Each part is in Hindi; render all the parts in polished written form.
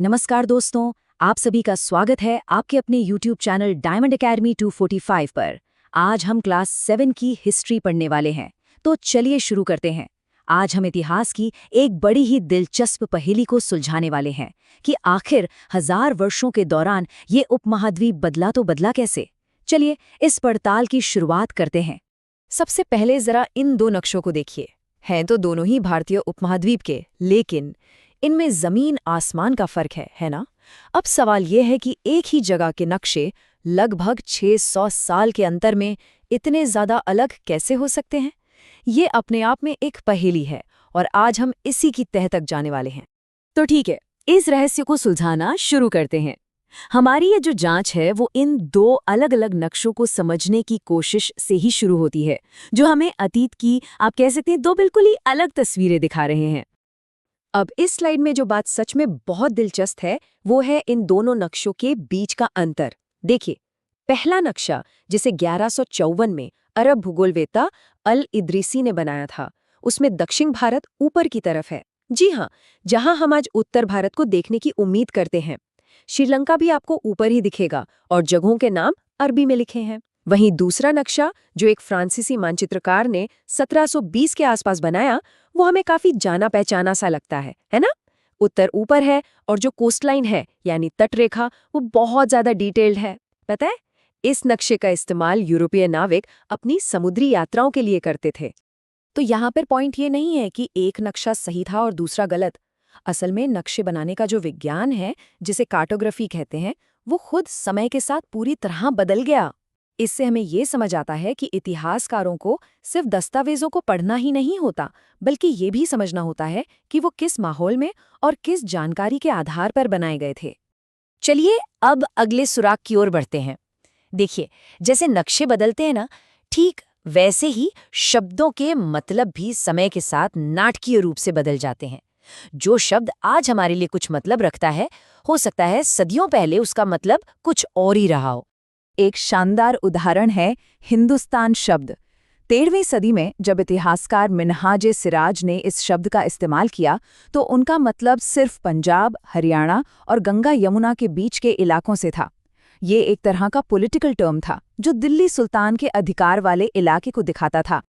नमस्कार दोस्तों, आप सभी का स्वागत है आपके अपने YouTube चैनल डायमंड एकेडमी 245 पर। आज हम क्लास 7 की हिस्ट्री पढ़ने वाले हैं, तो चलिए शुरू करते हैं। आज हम इतिहास की एक बड़ी ही दिलचस्प पहेली को सुलझाने वाले हैं कि आखिर 1000 वर्षों के दौरान ये उपमहाद्वीप बदला तो बदला कैसे। चलिए इस पड़ताल की शुरुआत करते हैं। सबसे पहले जरा इन दो नक्शों को देखिए। हैं तो दोनों ही भारतीय उपमहाद्वीप के, लेकिन इनमें जमीन आसमान का फर्क है ना। अब सवाल यह है कि एक ही जगह के नक्शे लगभग 600 साल के अंतर में इतने ज्यादा अलग कैसे हो सकते हैं। ये अपने आप में एक पहेली है और आज हम इसी की तह तक जाने वाले हैं। तो ठीक है, इस रहस्य को सुलझाना शुरू करते हैं। हमारी ये जो जांच है वो इन दो अलग अलग नक्शों को समझने की कोशिश से ही शुरू होती है, जो हमें अतीत की, आप कह सकते हैं, दो बिल्कुल ही अलग तस्वीरें दिखा रहे हैं। अब इस स्लाइड में जो बात सच में बहुत दिलचस्प है वो है इन दोनों नक्शों के बीच का अंतर। देखिए, पहला नक्शा जिसे 1154 में अरब भूगोलवेत्ता अल इदरीसी ने बनाया था, उसमें दक्षिण भारत ऊपर की तरफ है। जी हाँ, जहां हम आज उत्तर भारत को देखने की उम्मीद करते हैं। श्रीलंका भी आपको ऊपर ही दिखेगा और जगहों के नाम अरबी में लिखे हैं। वहीं दूसरा नक्शा जो एक फ्रांसीसी मानचित्रकार ने 1720 के आसपास बनाया, वो हमें काफी जाना पहचाना सा लगता है ना। उत्तर ऊपर है और जो कोस्टलाइन है यानी तटरेखा, वो बहुत ज्यादा डिटेल्ड है। पता है, इस नक्शे का इस्तेमाल यूरोपीय नाविक अपनी समुद्री यात्राओं के लिए करते थे। तो यहाँ पर पॉइंट ये नहीं है कि एक नक्शा सही था और दूसरा गलत। असल में नक्शे बनाने का जो विज्ञान है, जिसे कार्टोग्राफी कहते हैं, वो खुद समय के साथ पूरी तरह बदल गया। इससे हमें ये समझ आता है कि इतिहासकारों को सिर्फ दस्तावेजों को पढ़ना ही नहीं होता, बल्कि ये भी समझना होता है कि वो किस माहौल में और किस जानकारी के आधार पर बनाए गए थे। चलिए अब अगले सुराग की ओर बढ़ते हैं। देखिए, जैसे नक्शे बदलते हैं ना, ठीक वैसे ही शब्दों के मतलब भी समय के साथ नाटकीय रूप से बदल जाते हैं। जो शब्द आज हमारे लिए कुछ मतलब रखता है, हो सकता है सदियों पहले उसका मतलब कुछ और ही रहा हो। एक शानदार उदाहरण है हिंदुस्तान शब्द। 13वीं सदी में जब इतिहासकार मिन्हाज सिराज ने इस शब्द का इस्तेमाल किया, तो उनका मतलब सिर्फ पंजाब, हरियाणा और गंगा यमुना के बीच के इलाकों से था। ये एक तरह का पॉलिटिकल टर्म था जो दिल्ली सुल्तान के अधिकार वाले इलाके को दिखाता था।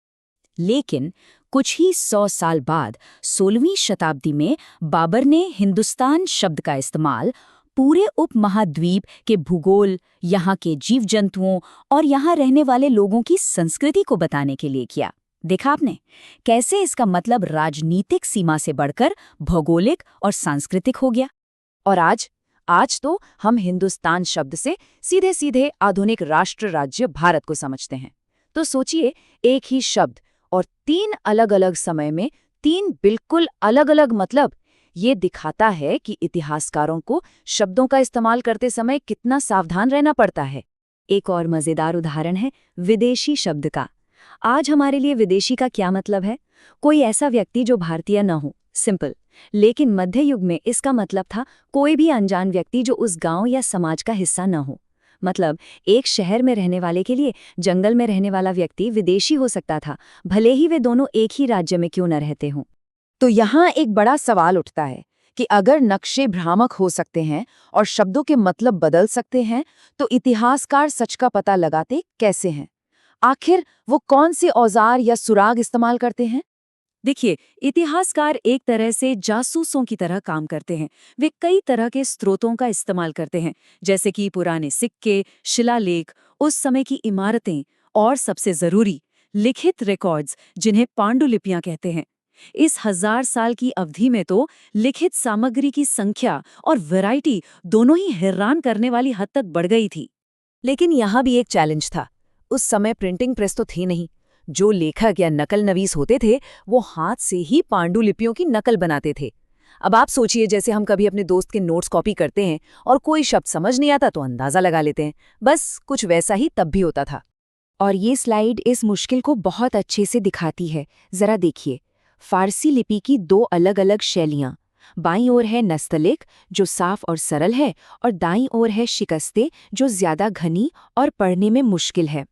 लेकिन कुछ ही 100 साल बाद 16वीं शताब्दी में बाबर ने हिंदुस्तान शब्द का इस्तेमाल पूरे उपमहाद्वीप के भूगोल, यहाँ के जीव जंतुओं और यहाँ रहने वाले लोगों की संस्कृति को बताने के लिए किया। देखा आपने कैसे इसका मतलब राजनीतिक सीमा से बढ़कर भौगोलिक और सांस्कृतिक हो गया। और आज तो हम हिंदुस्तान शब्द से सीधे सीधे आधुनिक राष्ट्र राज्य भारत को समझते हैं। तो सोचिए, एक ही शब्द और 3 अलग अलग समय में 3 बिल्कुल अलग अलग मतलब। ये दिखाता है कि इतिहासकारों को शब्दों का इस्तेमाल करते समय कितना सावधान रहना पड़ता है। एक और मजेदार उदाहरण है विदेशी शब्द का। आज हमारे लिए विदेशी का क्या मतलब है? कोई ऐसा व्यक्ति जो भारतीय न हो, सिंपल। लेकिन मध्य युग में इसका मतलब था कोई भी अनजान व्यक्ति जो उस गांव या समाज का हिस्सा न हो। मतलब एक शहर में रहने वाले के लिए जंगल में रहने वाला व्यक्ति विदेशी हो सकता था, भले ही वे दोनों एक ही राज्य में क्यों न रहते हों। तो यहाँ एक बड़ा सवाल उठता है कि अगर नक्शे भ्रामक हो सकते हैं और शब्दों के मतलब बदल सकते हैं, तो इतिहासकार सच का पता लगाते कैसे हैं? आखिर वो कौन से औजार या सुराग इस्तेमाल करते हैं? देखिए, इतिहासकार एक तरह से जासूसों की तरह काम करते हैं। वे कई तरह के स्रोतों का इस्तेमाल करते हैं, जैसे कि पुराने सिक्के, शिलालेख, उस समय की इमारतें और सबसे जरूरी लिखित रिकॉर्ड्स, जिन्हें पांडुलिपियां कहते हैं। इस 1000 साल की अवधि में तो लिखित सामग्री की संख्या और वैरायटी दोनों ही हैरान करने वाली हद तक बढ़ गई थी। लेकिन यहाँ भी एक चैलेंज था। उस समय प्रिंटिंग प्रेस तो थी नहीं। जो लेखक या नकल नवीस होते थे, वो हाथ से ही पांडुलिपियों की नकल बनाते थे। अब आप सोचिए, जैसे हम कभी अपने दोस्त के नोट्स कॉपी करते हैं और कोई शब्द समझ नहीं आता तो अंदाजा लगा लेते हैं। बस कुछ वैसा ही तब भी होता था। और ये स्लाइड इस मुश्किल को बहुत अच्छे से दिखाती है। जरा देखिए, फारसी लिपि की 2 अलग-अलग शैलियाँ। बाईं ओर है नस्तलिक, जो साफ और सरल है, और दाईं ओर है शिकस्ते, जो ज्यादा घनी और पढ़ने में मुश्किल है।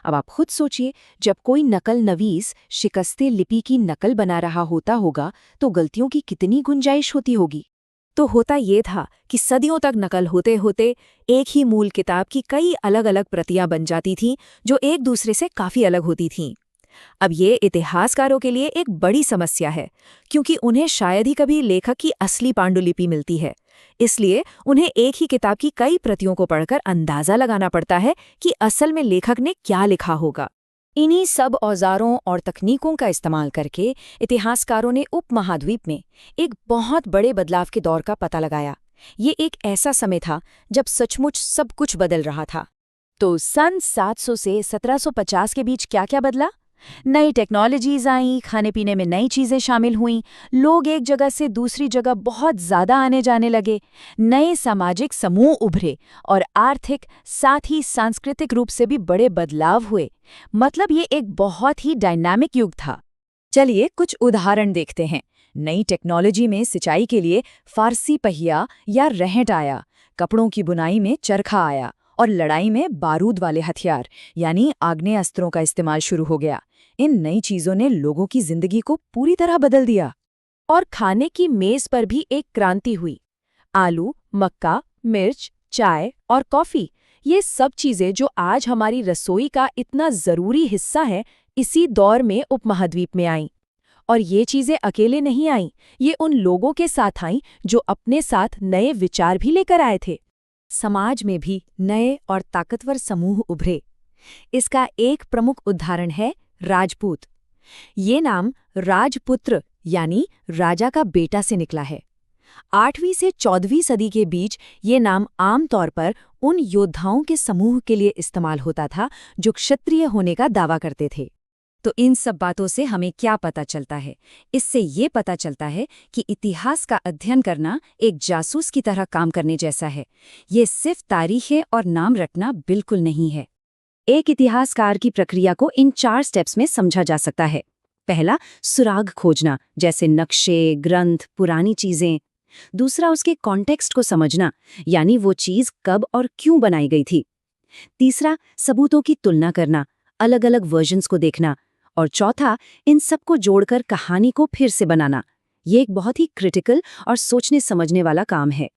अब आप खुद सोचिए, जब कोई नकल नवीस शिकस्ते लिपि की नकल बना रहा होता होगा, तो गलतियों की कितनी गुंजाइश होती होगी। तो होता ये था कि सदियों तक नकल होते होते एक ही मूल किताब की कई अलग अलग प्रतियां बन जाती थीं जो एक दूसरे से काफी अलग होती थीं। अब ये इतिहासकारों के लिए एक बड़ी समस्या है, क्योंकि उन्हें शायद ही कभी लेखक की असली पांडुलिपि मिलती है। इसलिए उन्हें एक ही किताब की कई प्रतियों को पढ़कर अंदाजा लगाना पड़ता है कि असल में लेखक ने क्या लिखा होगा। इन्हीं सब औजारों और तकनीकों का इस्तेमाल करके इतिहासकारों ने उपमहाद्वीप में एक बहुत बड़े बदलाव के दौर का पता लगाया। ये एक ऐसा समय था जब सचमुच सब कुछ बदल रहा था। तो सन 700 से 1750 के बीच क्या क्या बदला? नई टेक्नोलॉजीज आईं, खाने पीने में नई चीजें शामिल हुईं, लोग एक जगह से दूसरी जगह बहुत ज्यादा आने जाने लगे, नए सामाजिक समूह उभरे और आर्थिक साथ ही सांस्कृतिक रूप से भी बड़े बदलाव हुए। मतलब ये एक बहुत ही डायनामिक युग था। चलिए कुछ उदाहरण देखते हैं। नई टेक्नोलॉजी में सिंचाई के लिए फारसी पहिया या रहट आया, कपड़ों की बुनाई में चरखा आया और लड़ाई में बारूद वाले हथियार यानी आग्नेयास्त्रों का इस्तेमाल शुरू हो गया। इन नई चीजों ने लोगों की जिंदगी को पूरी तरह बदल दिया। और खाने की मेज पर भी एक क्रांति हुई। आलू, मक्का, मिर्च, चाय और कॉफी, ये सब चीजें जो आज हमारी रसोई का इतना जरूरी हिस्सा है, इसी दौर में उपमहाद्वीप में आईं। और ये चीजें अकेले नहीं आईं, ये उन लोगों के साथ आईं जो अपने साथ नए विचार भी लेकर आए थे। समाज में भी नए और ताकतवर समूह उभरे। इसका एक प्रमुख उदाहरण है राजपूत। ये नाम राजपुत्र यानी राजा का बेटा से निकला है। 8वीं से 14वीं सदी के बीच ये नाम आमतौर पर उन योद्धाओं के समूह के लिए इस्तेमाल होता था जो क्षत्रिय होने का दावा करते थे। तो इन सब बातों से हमें क्या पता चलता है? इससे ये पता चलता है कि इतिहास का अध्ययन करना एक जासूस की तरह काम करने जैसा है। ये सिर्फ तारीखें और नाम रटना बिल्कुल नहीं है। एक इतिहासकार की प्रक्रिया को इन 4 स्टेप्स में समझा जा सकता है। पहला, सुराग खोजना, जैसे नक्शे, ग्रंथ, पुरानी चीजें। दूसरा, उसके कॉन्टेक्स्ट को समझना, यानी वो चीज कब और क्यों बनाई गई थी। तीसरा, सबूतों की तुलना करना, अलग अलग वर्जन्स को देखना। और चौथा, इन सबको जोड़कर कहानी को फिर से बनाना। ये एक बहुत ही क्रिटिकल और सोचने समझने वाला काम है।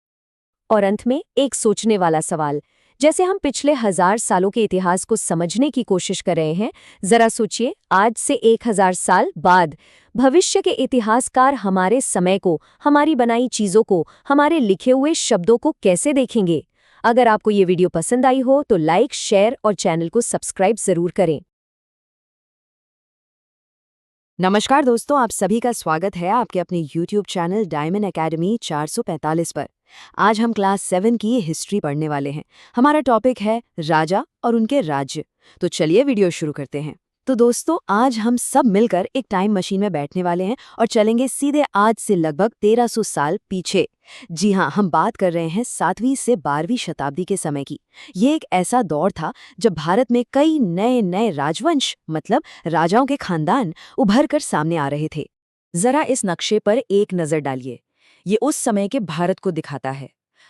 और अंत में एक सोचने वाला सवाल, जैसे हम पिछले 1000 सालों के इतिहास को समझने की कोशिश कर रहे हैं, जरा सोचिए आज से 1000 साल बाद भविष्य के इतिहासकार हमारे समय को, हमारी बनाई चीजों को, हमारे लिखे हुए शब्दों को कैसे देखेंगे? अगर आपको ये वीडियो पसंद आई हो तो लाइक, शेयर और चैनल को सब्सक्राइब जरूर करें। नमस्कार दोस्तों, आप सभी का स्वागत है आपके अपने YouTube चैनल डायमंड एकेडमी 445 पर। आज हम क्लास 7 की हिस्ट्री पढ़ने वाले हैं। हमारा टॉपिक है राजा और उनके राज्य। तो चलिए वीडियो शुरू करते हैं। तो दोस्तों, आज हम सब मिलकर एक टाइम मशीन में बैठने वाले हैं और चलेंगे सीधे आज से लगभग 1300 साल पीछे। जी हाँ, हम बात कर रहे हैं 7वीं से 12वीं शताब्दी के समय की। ये एक ऐसा दौर था जब भारत में कई नए नए राजवंश, मतलब राजाओं के खानदान उभर कर सामने आ रहे थे। जरा इस नक्शे पर एक नजर डालिए। ये उस समय के भारत को दिखाता है।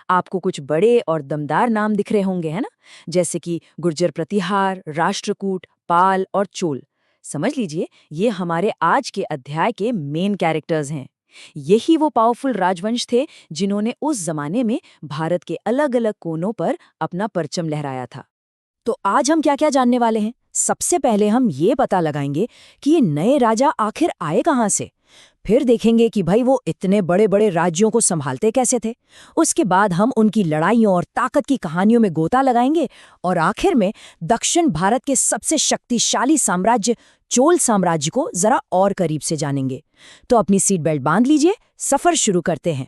आपको कुछ बड़े और दमदार नाम दिख रहे होंगे, है ना? जैसे कि गुर्जर प्रतिहार, राष्ट्रकूट, पाल और चोल। समझ लीजिए, ये हमारे आज के अध्याय के मेन कैरेक्टर्स हैं। यही वो पावरफुल राजवंश थे जिन्होंने उस जमाने में भारत के अलग अलग कोनों पर अपना परचम लहराया था। तो आज हम क्या क्या जानने वाले हैं? सबसे पहले हम ये पता लगाएंगे कि ये नए राजा आखिर आए कहाँ से। फिर देखेंगे कि भाई वो इतने बड़े बड़े राज्यों को संभालते कैसे थे। उसके बाद हम उनकी लड़ाइयों और ताकत की कहानियों में गोता लगाएंगे और आखिर में दक्षिण भारत के सबसे शक्तिशाली साम्राज्य चोल साम्राज्य को जरा और करीब से जानेंगे। तो अपनी सीट बेल्ट बांध लीजिए, सफर शुरू करते हैं।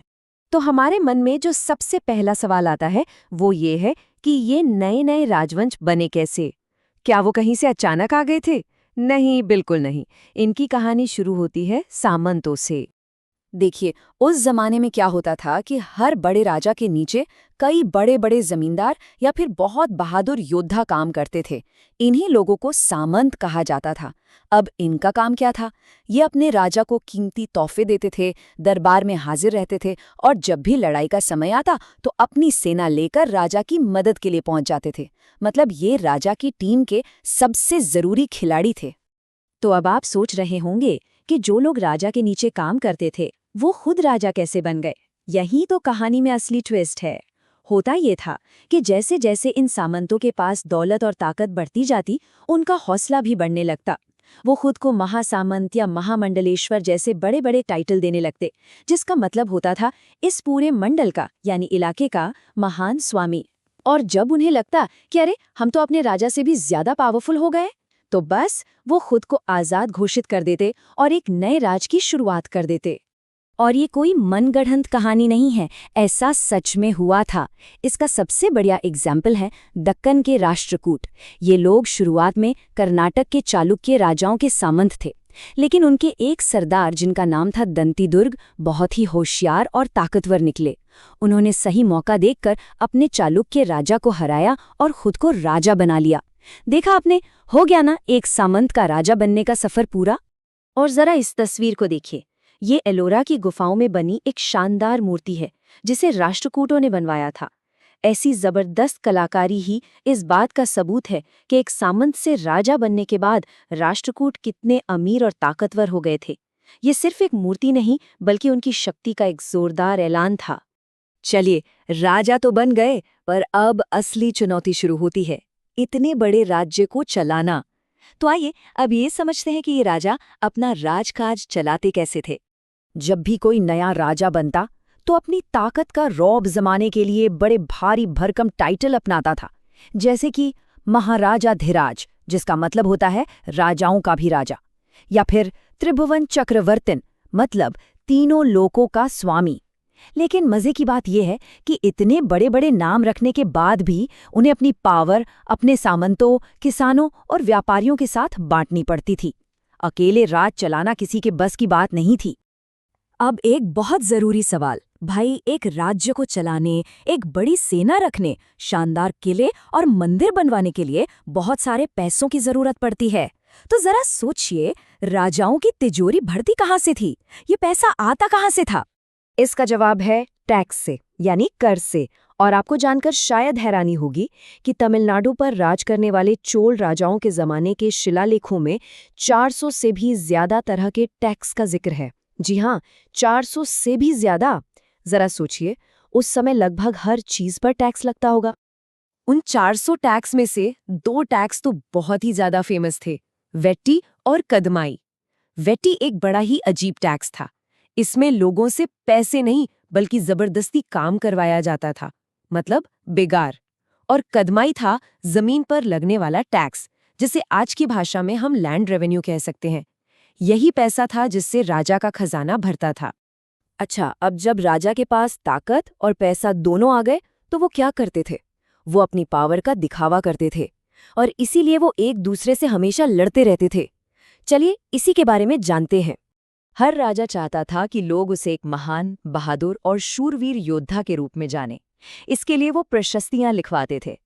तो हमारे मन में जो सबसे पहला सवाल आता है वो ये है कि ये नए नए राजवंश बने कैसे? क्या वो कहीं से अचानक आ गए थे? नहीं, बिल्कुल नहीं। इनकी कहानी शुरू होती है सामंतों से। देखिए, उस जमाने में क्या होता था कि हर बड़े राजा के नीचे कई बड़े बड़े जमींदार या फिर बहुत बहादुर योद्धा काम करते थे। इन्हीं लोगों को सामंत कहा जाता था। अब इनका काम क्या था? ये अपने राजा को कीमती तोहफे देते थे, दरबार में हाजिर रहते थे और जब भी लड़ाई का समय आता तो अपनी सेना लेकर राजा की मदद के लिए पहुंच जाते थे। मतलब ये राजा की टीम के सबसे जरूरी खिलाड़ी थे। तो अब आप सोच रहे होंगे कि जो लोग राजा के नीचे काम करते थे वो खुद राजा कैसे बन गए? यही तो कहानी में असली ट्विस्ट है। होता ये था कि जैसे जैसे इन सामंतों के पास दौलत और ताकत बढ़ती जाती, उनका हौसला भी बढ़ने लगता। वो खुद को महासामंत या महामंडलेश्वर जैसे बड़े बड़े टाइटल देने लगते, जिसका मतलब होता था इस पूरे मंडल का यानी इलाके का महान स्वामी। और जब उन्हें लगता कि अरे हम तो अपने राजा से भी ज्यादा पावरफुल हो गए, तो बस वो खुद को आजाद घोषित कर देते और एक नए राज की शुरुआत कर देते। और ये कोई मनगढ़ंत कहानी नहीं है, ऐसा सच में हुआ था। इसका सबसे बढ़िया एग्जाम्पल है दक्कन के राष्ट्रकूट। ये लोग शुरुआत में कर्नाटक के चालुक्य राजाओं के सामंत थे, लेकिन उनके एक सरदार जिनका नाम था दंतीदुर्ग बहुत ही होशियार और ताकतवर निकले। उन्होंने सही मौका देखकर अपने चालुक्य राजा को हराया और खुद को राजा बना लिया। देखा आपने, हो गया ना एक सामंत का राजा बनने का सफर पूरा। और जरा इस तस्वीर को देखिए, ये एलोरा की गुफाओं में बनी एक शानदार मूर्ति है जिसे राष्ट्रकूटों ने बनवाया था। ऐसी जबरदस्त कलाकारी ही इस बात का सबूत है कि एक सामंत से राजा बनने के बाद राष्ट्रकूट कितने अमीर और ताकतवर हो गए थे। ये सिर्फ एक मूर्ति नहीं बल्कि उनकी शक्ति का एक जोरदार ऐलान था। चलिए, राजा तो बन गए, पर अब असली चुनौती शुरू होती है, इतने बड़े राज्य को चलाना। तो आइए अब ये समझते हैं कि ये राजा अपना राजकाज चलाते कैसे थे। जब भी कोई नया राजा बनता तो अपनी ताकत का रौब जमाने के लिए बड़े भारी भरकम टाइटल अपनाता था, जैसे कि महाराजाधिराज, जिसका मतलब होता है राजाओं का भी राजा, या फिर त्रिभुवन चक्रवर्तिन, मतलब तीनों लोकों का स्वामी। लेकिन मजे की बात यह है कि इतने बड़े बड़े नाम रखने के बाद भी उन्हें अपनी पावर अपने सामंतों, किसानों और व्यापारियों के साथ बांटनी पड़ती थी। अकेले राज चलाना किसी के बस की बात नहीं थी। अब एक बहुत जरूरी सवाल, भाई एक राज्य को चलाने, एक बड़ी सेना रखने, शानदार किले और मंदिर बनवाने के लिए बहुत सारे पैसों की जरूरत पड़ती है। तो जरा सोचिए, राजाओं की तिजोरी भरती कहाँ से थी? ये पैसा आता कहाँ से था? इसका जवाब है टैक्स से, यानी कर से। और आपको जानकर शायद हैरानी होगी कि तमिलनाडु पर राज करने वाले चोल राजाओं के जमाने के शिलालेखों में 400 से भी ज्यादा तरह के टैक्स का जिक्र है। जी हाँ, 400 से भी ज्यादा। जरा सोचिए, उस समय लगभग हर चीज पर टैक्स लगता होगा। उन 400 टैक्स में से 2 टैक्स तो बहुत ही ज्यादा फेमस थे, वेट्टी और कदमाई। वेट्टी एक बड़ा ही अजीब टैक्स था। इसमें लोगों से पैसे नहीं बल्कि जबरदस्ती काम करवाया जाता था, मतलब बेगार। और कदमाई था जमीन पर लगने वाला टैक्स, जिसे आज की भाषा में हम लैंड रेवेन्यू कह सकते हैं। यही पैसा था जिससे राजा का खजाना भरता था। अच्छा, अब जब राजा के पास ताकत और पैसा दोनों आ गए तो वो क्या करते थे? वो अपनी पावर का दिखावा करते थे और इसीलिए वो एक दूसरे से हमेशा लड़ते रहते थे। चलिए इसी के बारे में जानते हैं। हर राजा चाहता था कि लोग उसे एक महान, बहादुर और शूरवीर योद्धा के रूप में जाने। इसके लिए वो प्रशस्तियां लिखवाते थे।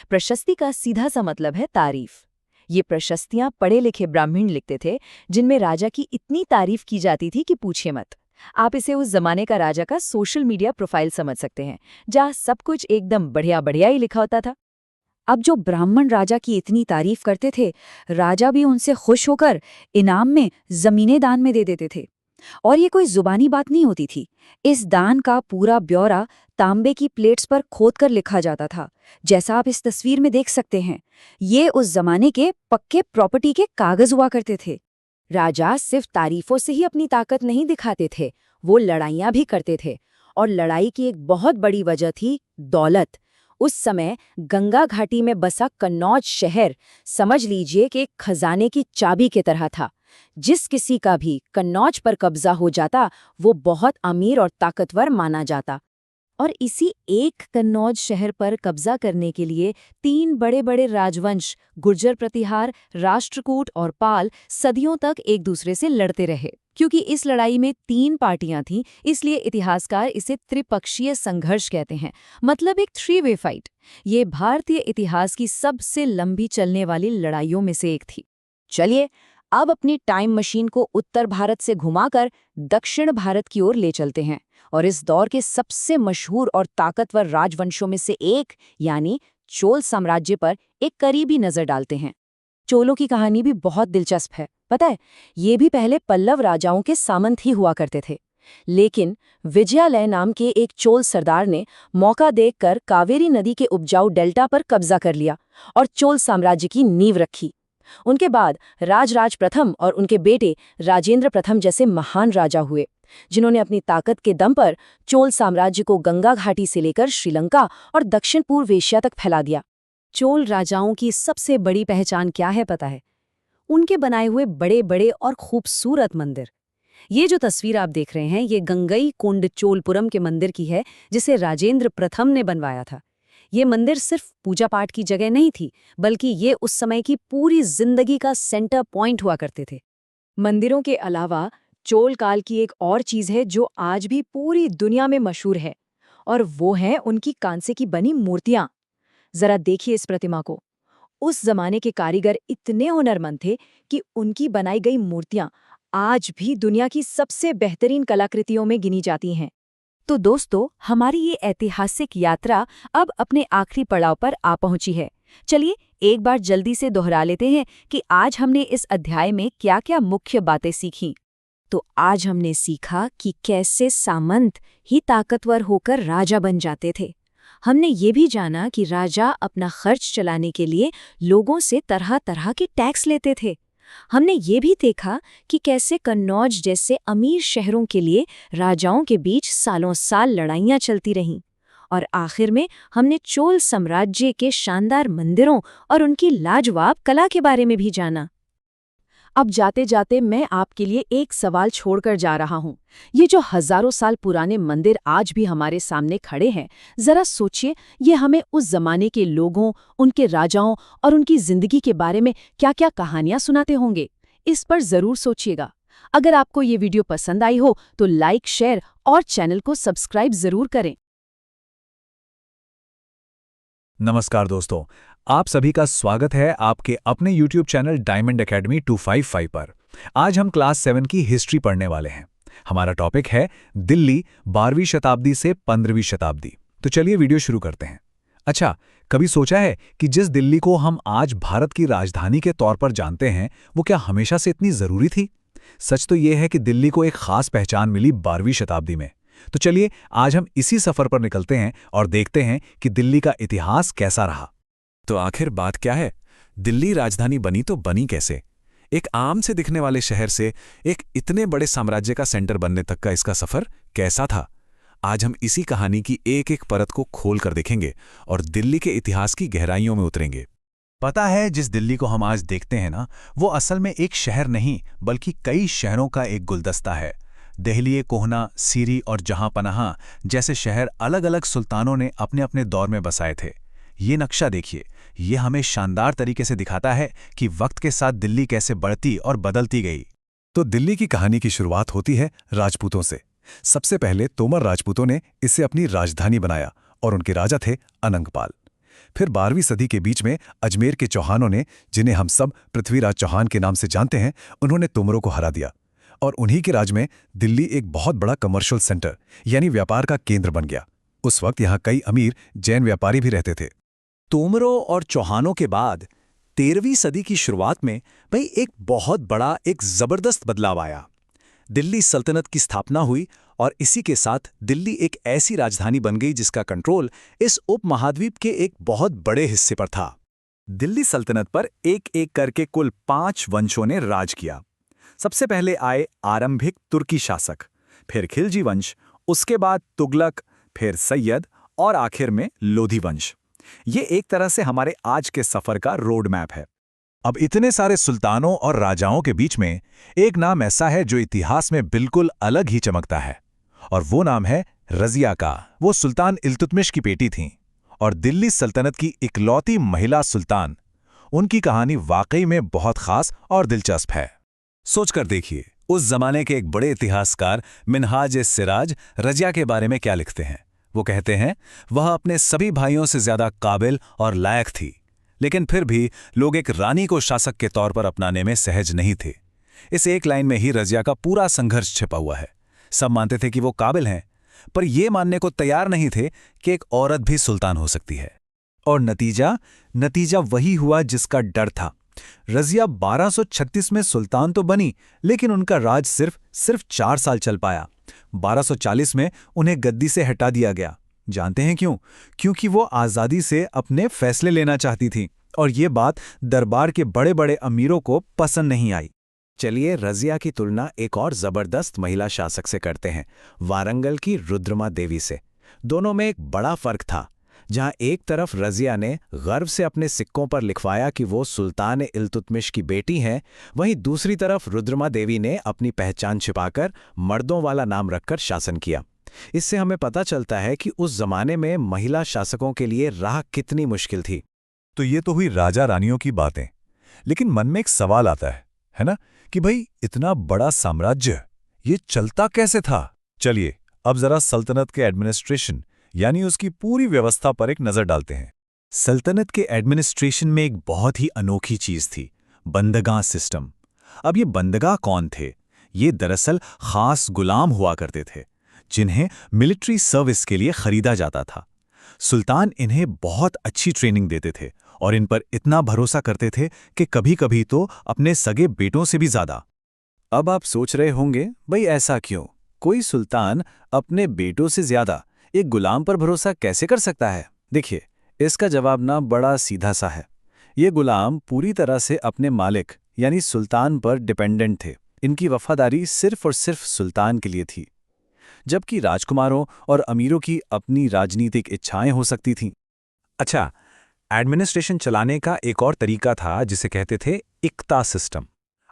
प्रशस्ति का सीधा सा मतलब है तारीफ। ये प्रशस्तियां पढ़े लिखे ब्राह्मण लिखते थे, जिनमें राजा की इतनी तारीफ की जाती थी कि पूछिए मत। आप इसे उस जमाने का राजा का सोशल मीडिया प्रोफाइल समझ सकते हैं, जहाँ सब कुछ एकदम बढ़िया बढ़िया ही लिखा होता था। अब जो ब्राह्मण राजा की इतनी तारीफ करते थे, राजा भी उनसे खुश होकर इनाम में जमीनें दान में दे देते थे। और ये कोई जुबानी बात नहीं होती थी। इस दान का पूरा ब्यौरा तांबे की प्लेट्स पर खोदकर लिखा जाता था, जैसा आप इस तस्वीर में देख सकते हैं। ये उस जमाने के पक्के प्रॉपर्टी के कागज हुआ करते थे। राजा सिर्फ तारीफों से ही अपनी ताकत नहीं दिखाते थे, वो लड़ाइयां भी करते थे। और लड़ाई की एक बहुत बड़ी वजह थी दौलत। उस समय गंगा घाटी में बसा कन्नौज शहर समझ लीजिए कि एक खजाने की चाबी की तरह था। जिस किसी का भी कन्नौज पर कब्जा हो जाता, वो बहुत अमीर और ताकतवर माना जाता। और इसी एक कन्नौज शहर पर कब्जा करने के लिए 3 बड़े बड़े राजवंश, गुर्जर प्रतिहार, राष्ट्रकूट और पाल, सदियों तक एक दूसरे से लड़ते रहे। क्योंकि इस लड़ाई में 3 पार्टियां थीं, इसलिए इतिहासकार इसे त्रिपक्षीय संघर्ष कहते हैं, मतलब एक 3-वे फाइट। ये भारतीय इतिहास की सबसे लंबी चलने वाली लड़ाइयों में से एक थी। चलिए अब अपनी टाइम मशीन को उत्तर भारत से घुमाकर दक्षिण भारत की ओर ले चलते हैं और इस दौर के सबसे मशहूर और ताकतवर राजवंशों में से एक यानी चोल साम्राज्य पर एक करीबी नजर डालते हैं। चोलों की कहानी भी बहुत दिलचस्प है। पता है, ये भी पहले पल्लव राजाओं के सामंत ही हुआ करते थे। लेकिन विजयालय नाम के एक चोल सरदार ने मौका देखकर कावेरी नदी के उपजाऊ डेल्टा पर कब्जा कर लिया और चोल साम्राज्य की नींव रखी। उनके बाद राजराज प्रथम और उनके बेटे राजेंद्र प्रथम जैसे महान राजा हुए, जिन्होंने अपनी ताकत के दम पर चोल साम्राज्य को गंगा घाटी से लेकर श्रीलंका और दक्षिण पूर्व एशिया तक फैला दिया। चोल राजाओं की सबसे बड़ी पहचान क्या है पता है? उनके बनाए हुए बड़े बड़े और खूबसूरत मंदिर। ये जो तस्वीर आप देख रहे हैं, ये गंगई कोंड चोलपुरम के मंदिर की है, जिसे राजेंद्र प्रथम ने बनवाया था। ये मंदिर सिर्फ पूजा पाठ की जगह नहीं थी, बल्कि ये उस समय की पूरी जिंदगी का सेंटर पॉइंट हुआ करते थे। मंदिरों के अलावा चोल काल की एक और चीज है जो आज भी पूरी दुनिया में मशहूर है, और वो है उनकी कांसे की बनी मूर्तियां। जरा देखिए इस प्रतिमा को। उस जमाने के कारीगर इतने हुनरमंद थे कि उनकी बनाई गई मूर्तियां आज भी दुनिया की सबसे बेहतरीन कलाकृतियों में गिनी जाती हैं। तो दोस्तों, हमारी ये ऐतिहासिक यात्रा अब अपने आखिरी पड़ाव पर आ पहुंची है। चलिए एक बार जल्दी से दोहरा लेते हैं कि आज हमने इस अध्याय में क्या-क्या मुख्य बातें सीखीं। तो आज हमने सीखा कि कैसे सामंत ही ताकतवर होकर राजा बन जाते थे। हमने ये भी जाना कि राजा अपना खर्च चलाने के लिए लोगों से तरह तरह के टैक्स लेते थे। हमने ये भी देखा कि कैसे कन्नौज जैसे अमीर शहरों के लिए राजाओं के बीच सालों साल लड़ाइयाँ चलती रहीं। और आखिर में हमने चोल साम्राज्य के शानदार मंदिरों और उनकी लाजवाब कला के बारे में भी जाना। अब जाते जाते मैं आपके लिए एक सवाल छोड़कर जा रहा हूँ। ये जो हजारों साल पुराने मंदिर आज भी हमारे सामने खड़े हैं, जरा सोचिए, ये हमें उस जमाने के लोगों, उनके राजाओं और उनकी जिंदगी के बारे में क्या-क्या कहानियां सुनाते होंगे। इस पर जरूर सोचिएगा। अगर आपको ये वीडियो पसंद आई हो तो लाइक, शेयर और चैनल को सब्सक्राइब जरूर करें। नमस्कार दोस्तों, आप सभी का स्वागत है आपके अपने YouTube चैनल डायमंड एकेडमी 255 पर। आज हम क्लास 7 की हिस्ट्री पढ़ने वाले हैं। हमारा टॉपिक है दिल्ली 12वीं शताब्दी से 15वीं शताब्दी। तो चलिए वीडियो शुरू करते हैं। अच्छा, कभी सोचा है कि जिस दिल्ली को हम आज भारत की राजधानी के तौर पर जानते हैं, वो क्या हमेशा से इतनी ज़रूरी थी? सच तो ये है कि दिल्ली को एक खास पहचान मिली 12वीं शताब्दी में। तो चलिए आज हम इसी सफर पर निकलते हैं और देखते हैं कि दिल्ली का इतिहास कैसा रहा। तो आखिर बात क्या है? दिल्ली राजधानी बनी तो बनी कैसे? एक आम से दिखने वाले शहर से एक इतने बड़े साम्राज्य का सेंटर बनने तक का इसका सफर कैसा था? आज हम इसी कहानी की एक एक परत को खोल कर देखेंगे और दिल्ली के इतिहास की गहराइयों में उतरेंगे। पता है, जिस दिल्ली को हम आज देखते हैं ना, वो असल में एक शहर नहीं बल्कि कई शहरों का एक गुलदस्ता है। दिल्ली, कोहना, सीरी और जहांपनाह जैसे शहर अलग अलग सुल्तानों ने अपने अपने दौर में बसाए थे। ये नक्शा देखिए, ये हमें शानदार तरीके से दिखाता है कि वक्त के साथ दिल्ली कैसे बढ़ती और बदलती गई। तो दिल्ली की कहानी की शुरुआत होती है राजपूतों से। सबसे पहले तोमर राजपूतों ने इसे अपनी राजधानी बनाया और उनके राजा थे अनंगपाल। फिर 12वीं सदी के बीच में अजमेर के चौहानों ने, जिन्हें हम सब पृथ्वीराज चौहान के नाम से जानते हैं, उन्होंने तोमरों को हरा दिया और उन्हीं के राज में दिल्ली एक बहुत बड़ा कमर्शियल सेंटर यानी व्यापार का केंद्र बन गया। उस वक्त यहाँ कई अमीर जैन व्यापारी भी रहते थे। तोमरों और चौहानों के बाद 13वीं सदी की शुरुआत में भाई एक बहुत बड़ा, एक जबरदस्त बदलाव आया। दिल्ली सल्तनत की स्थापना हुई और इसी के साथ दिल्ली एक ऐसी राजधानी बन गई जिसका कंट्रोल इस उपमहाद्वीप के एक बहुत बड़े हिस्से पर था। दिल्ली सल्तनत पर एक एक करके कुल 5 वंशों ने राज किया। सबसे पहले आए आरंभिक तुर्की शासक, फिर खिलजी वंश, उसके बाद तुगलक, फिर सैयद और आखिर में लोधी वंश। ये एक तरह से हमारे आज के सफर का रोड मैप है। अब इतने सारे सुल्तानों और राजाओं के बीच में एक नाम ऐसा है जो इतिहास में बिल्कुल अलग ही चमकता है, और वो नाम है रज़िया का। वो सुल्तान इल्तुतमिश की बेटी थीं और दिल्ली सल्तनत की इकलौती महिला सुल्तान। उनकी कहानी वाकई में बहुत खास और दिलचस्प है। सोचकर देखिए, उस जमाने के एक बड़े इतिहासकार मिन्हाज-ए-सिराज रज़िया के बारे में क्या लिखते हैं। वो कहते हैं, वह अपने सभी भाइयों से ज्यादा काबिल और लायक थी, लेकिन फिर भी लोग एक रानी को शासक के तौर पर अपनाने में सहज नहीं थे। इस एक लाइन में ही रज़िया का पूरा संघर्ष छिपा हुआ है। सब मानते थे कि वो काबिल हैं, पर ये मानने को तैयार नहीं थे कि एक औरत भी सुल्तान हो सकती है। और नतीजा वही हुआ जिसका डर था। रज़िया 1236 में सुल्तान तो बनी, लेकिन उनका राज सिर्फ 4 साल चल पाया। 1240 में उन्हें गद्दी से हटा दिया गया। जानते हैं क्यों? क्योंकि वो आज़ादी से अपने फैसले लेना चाहती थी और ये बात दरबार के बड़े बड़े अमीरों को पसंद नहीं आई। चलिए रज़िया की तुलना एक और ज़बरदस्त महिला शासक से करते हैं, वारंगल की रुद्रमा देवी से। दोनों में एक बड़ा फर्क था। जहां एक तरफ रज़िया ने गर्व से अपने सिक्कों पर लिखवाया कि वो सुल्तान इल्तुतमिश की बेटी हैं, वहीं दूसरी तरफ रुद्रमा देवी ने अपनी पहचान छिपाकर मर्दों वाला नाम रखकर शासन किया। इससे हमें पता चलता है कि उस जमाने में महिला शासकों के लिए राह कितनी मुश्किल थी। तो ये तो हुई राजा रानियों की बातें, लेकिन मन में एक सवाल आता है ना, कि भाई इतना बड़ा साम्राज्य ये चलता कैसे था? चलिए अब जरा सल्तनत के एडमिनिस्ट्रेशन यानी उसकी पूरी व्यवस्था पर एक नजर डालते हैं। सल्तनत के एडमिनिस्ट्रेशन में एक बहुत ही अनोखी चीज थी, बंदगां सिस्टम। अब ये बंदगां कौन थे? ये दरअसल खास गुलाम हुआ करते थे जिन्हें मिलिट्री सर्विस के लिए खरीदा जाता था। सुल्तान इन्हें बहुत अच्छी ट्रेनिंग देते थे और इन पर इतना भरोसा करते थे कि कभी-कभी तो अपने सगे बेटों से भी ज्यादा। अब आप सोच रहे होंगे, भाई ऐसा क्यों? कोई सुल्तान अपने बेटों से ज्यादा एक गुलाम पर भरोसा कैसे कर सकता है? देखिए, इसका जवाब ना बड़ा सीधा सा है। ये गुलाम पूरी तरह से अपने मालिक यानी सुल्तान पर डिपेंडेंट थे। इनकी वफादारी सिर्फ और सिर्फ सुल्तान के लिए थी, जबकि राजकुमारों और अमीरों की अपनी राजनीतिक इच्छाएं हो सकती थीं। अच्छा, एडमिनिस्ट्रेशन चलाने का एक और तरीका था जिसे कहते थे इक्ता सिस्टम।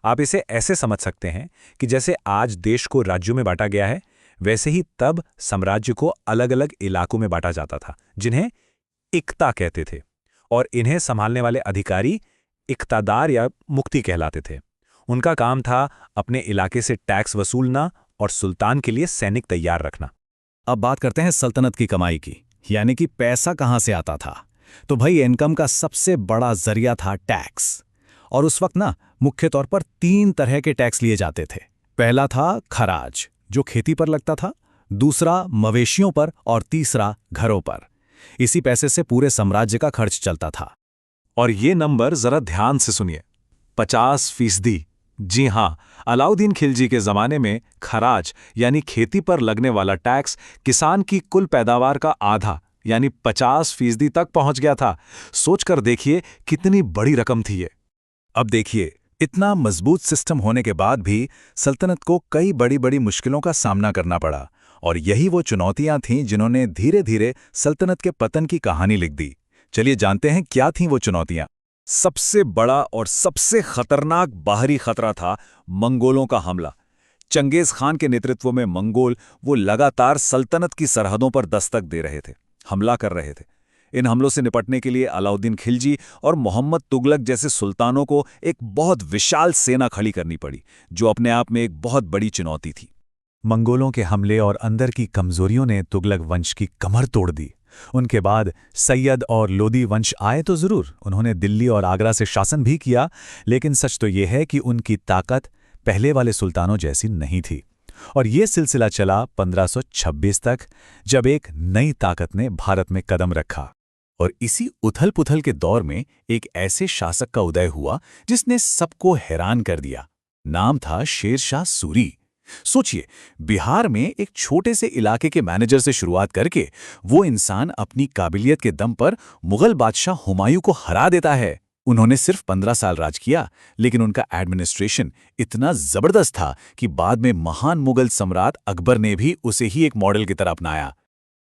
आप इसे ऐसे समझ सकते हैं कि जैसे आज देश को राज्यों में बांटा गया है, वैसे ही तब साम्राज्य को अलग अलग इलाकों में बांटा जाता था, जिन्हें इक्ता कहते थे, और इन्हें संभालने वाले अधिकारी इक्तादार या मुक्ति कहलाते थे। उनका काम था अपने इलाके से टैक्स वसूलना और सुल्तान के लिए सैनिक तैयार रखना। अब बात करते हैं सल्तनत की कमाई की, यानी कि पैसा कहां से आता था। तो भाई इनकम का सबसे बड़ा जरिया था टैक्स। और उस वक्त ना मुख्य तौर पर 3 तरह के टैक्स लिए जाते थे। पहला था खराज, जो खेती पर लगता था, दूसरा मवेशियों पर और तीसरा घरों पर। इसी पैसे से पूरे साम्राज्य का खर्च चलता था। और ये नंबर जरा ध्यान से सुनिए, 50%। जी हां, अलाउद्दीन खिलजी के जमाने में खराज यानी खेती पर लगने वाला टैक्स किसान की कुल पैदावार का आधा यानी 50% तक पहुंच गया था। सोचकर देखिए कितनी बड़ी रकम थी ये। अब देखिए, इतना मजबूत सिस्टम होने के बाद भी सल्तनत को कई बड़ी बड़ी मुश्किलों का सामना करना पड़ा, और यही वो चुनौतियां थीं जिन्होंने धीरे धीरे सल्तनत के पतन की कहानी लिख दी। चलिए जानते हैं क्या थीं वो चुनौतियां। सबसे बड़ा और सबसे खतरनाक बाहरी खतरा था मंगोलों का हमला। चंगेज खान के नेतृत्व में मंगोल वो लगातार सल्तनत की सरहदों पर दस्तक दे रहे थे, हमला कर रहे थे। इन हमलों से निपटने के लिए अलाउद्दीन खिलजी और मोहम्मद तुगलक जैसे सुल्तानों को एक बहुत विशाल सेना खड़ी करनी पड़ी, जो अपने आप में एक बहुत बड़ी चुनौती थी। मंगोलों के हमले और अंदर की कमजोरियों ने तुगलक वंश की कमर तोड़ दी। उनके बाद सैयद और लोदी वंश आए तो जरूर, उन्होंने दिल्ली और आगरा से शासन भी किया, लेकिन सच तो यह है कि उनकी ताकत पहले वाले सुल्तानों जैसी नहीं थी। और ये सिलसिला चला 1526 तक, जब एक नई ताकत ने भारत में कदम रखा। और इसी उथल-पुथल के दौर में एक ऐसे शासक का उदय हुआ जिसने सबको हैरान कर दिया। नाम था शेर शाह सूरी। सोचिए, बिहार में एक छोटे से इलाके के मैनेजर से शुरुआत करके वो इंसान अपनी काबिलियत के दम पर मुगल बादशाह हुमायूं को हरा देता है। उन्होंने सिर्फ 15 साल राज किया, लेकिन उनका एडमिनिस्ट्रेशन इतना जबरदस्त था कि बाद में महान मुगल सम्राट अकबर ने भी उसे ही एक मॉडल की तरह अपनाया।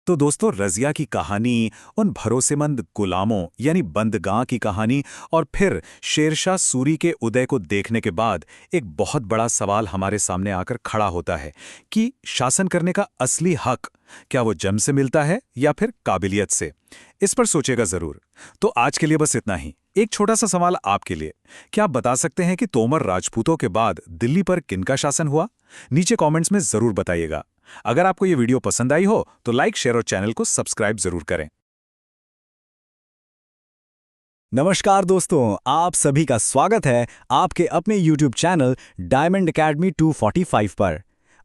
तो दोस्तों, रज़िया की कहानी, उन भरोसेमंद गुलामों यानी बंदगां की कहानी और फिर शेरशाह सूरी के उदय को देखने के बाद एक बहुत बड़ा सवाल हमारे सामने आकर खड़ा होता है कि शासन करने का असली हक क्या वो जन्म से मिलता है या फिर काबिलियत से? इस पर सोचेगा जरूर। तो आज के लिए बस इतना ही। एक छोटा सा सवाल आपके लिए, क्या आप बता सकते हैं कि तोमर राजपूतों के बाद दिल्ली पर किनका शासन हुआ? नीचे कमेंट्स में जरूर बताइएगा। अगर आपको ये वीडियो पसंद आई हो तो लाइक, शेयर और चैनल को सब्सक्राइब जरूर करें। नमस्कार दोस्तों, आप सभी का स्वागत है आपके अपने YouTube चैनल डायमंड एकेडमी 245 पर।